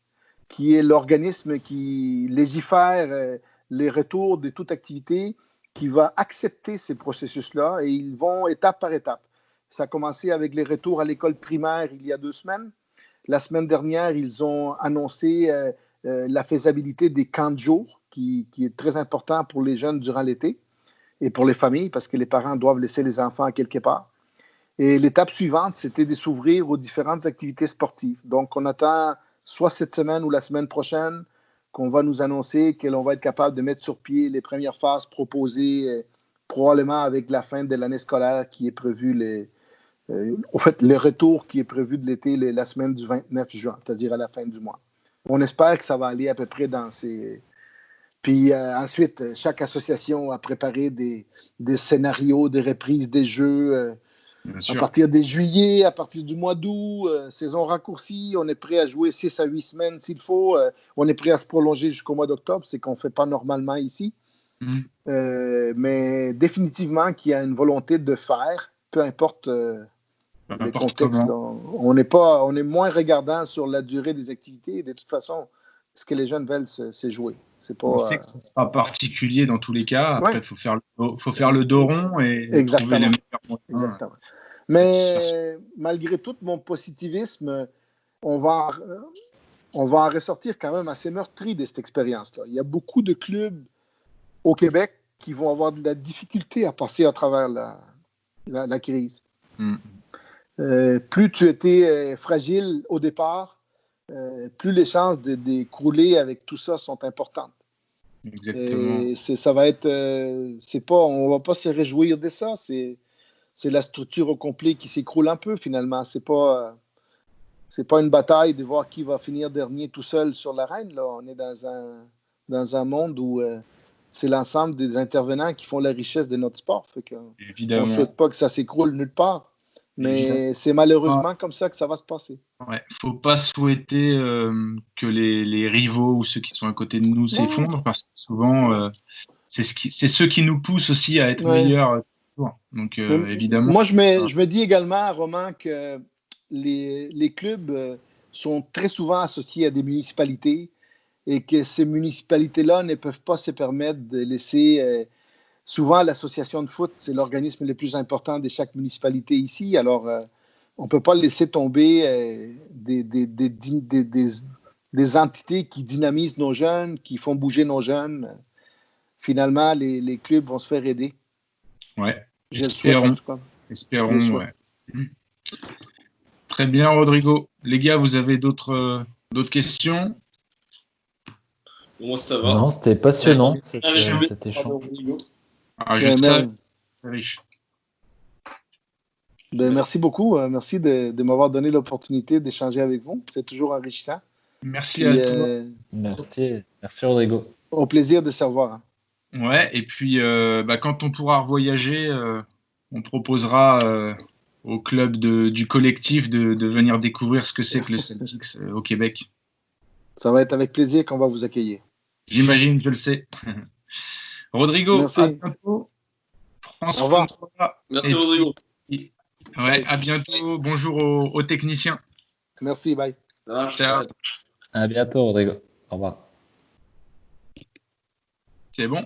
Speaker 2: qui est l'organisme qui légifère les retours de toute activité, qui va accepter ces processus-là et ils vont étape par étape. Ça a commencé avec les retours à l'école primaire il y a 2 semaines. La semaine dernière, ils ont annoncé la faisabilité des camps de jour, qui est très important pour les jeunes durant l'été et pour les familles, parce que les parents doivent laisser les enfants quelque part. Et l'étape suivante, c'était de s'ouvrir aux différentes activités sportives. Donc, on attend soit cette semaine ou la semaine prochaine qu'on va nous annoncer que l'on va être capable de mettre sur pied les premières phases proposées, probablement avec la fin de l'année scolaire qui est prévue, au fait, le retour qui est prévu de l'été la semaine du 29 juin, c'est-à-dire à la fin du mois. On espère que ça va aller à peu près dans ces... Puis ensuite, chaque association a préparé des scénarios de reprise des jeux à partir de juillet, à partir du mois d'août, saison raccourcie, on est prêt à jouer 6 à 8 semaines s'il faut. On est prêt à se prolonger jusqu'au mois d'octobre, c'est qu'on ne fait pas normalement ici. Mais définitivement qu'il y a une volonté de faire, peu importe le contexte. On est moins regardant sur la durée des activités. De toute façon, ce que les jeunes veulent, c'est jouer.
Speaker 1: On sait que ce sera particulier dans tous les cas. Après, il faut faire le dos rond et trouver les meilleurs moyens.
Speaker 2: Exactement. Mais malgré tout mon positivisme, on va en ressortir quand même assez meurtri de cette expérience-là. Il y a beaucoup de clubs au Québec qui vont avoir de la difficulté à passer à travers la crise. Plus tu étais fragile au départ, plus les chances d'écrouler avec tout ça sont importantes.
Speaker 1: Exactement.
Speaker 2: Et ça va être, on va pas se réjouir de ça. C'est la structure au complet qui s'écroule un peu finalement. C'est pas une bataille de voir qui va finir dernier tout seul sur l'arène. Là, on est dans un monde où c'est l'ensemble des intervenants qui font la richesse de notre sport. Fait que on ne souhaite pas que ça s'écroule nulle part. Mais c'est malheureusement comme ça que ça va se passer.
Speaker 1: Ouais, faut pas souhaiter que les rivaux ou ceux qui sont à côté de nous s'effondrent parce que souvent c'est ceux qui nous poussent aussi à être meilleurs. Donc évidemment.
Speaker 2: Moi je me dis également, Roman, que les clubs sont très souvent associés à des municipalités et que ces municipalités-là ne peuvent pas se permettre de laisser... souvent, l'association de foot, c'est l'organisme le plus important de chaque municipalité ici. Alors, on ne peut pas laisser tomber des entités qui dynamisent nos jeunes, qui font bouger nos jeunes. Finalement, les clubs vont se faire aider.
Speaker 1: Ouais,
Speaker 2: espérons.
Speaker 1: Espérons, ouais. Très bien, Rodrigo. Les gars, vous avez d'autres questions?
Speaker 4: Moi, ça va.
Speaker 3: Non, c'était passionnant, cet échange.
Speaker 2: Merci beaucoup. Merci de m'avoir donné l'opportunité d'échanger avec vous. C'est toujours enrichissant.
Speaker 1: Merci à toi.
Speaker 3: Merci Rodrigo.
Speaker 2: Au plaisir de savoir.
Speaker 1: Ouais, et puis quand on pourra revoyager, on proposera au club du collectif de venir découvrir ce que c'est que le Celtics au Québec.
Speaker 2: Ça va être avec plaisir qu'on va vous accueillir.
Speaker 1: J'imagine, je le sais. Rodrigo,
Speaker 2: Merci.
Speaker 1: à bientôt. Prends
Speaker 2: Au
Speaker 1: soin
Speaker 2: revoir.
Speaker 1: de toi.
Speaker 4: Merci
Speaker 1: Et
Speaker 4: Rodrigo.
Speaker 1: puis, ouais, à bientôt. Bonjour aux techniciens.
Speaker 2: Merci, bye.
Speaker 4: Ça marche.
Speaker 1: Ciao.
Speaker 3: À bientôt, Rodrigo. Au revoir.
Speaker 1: C'est bon.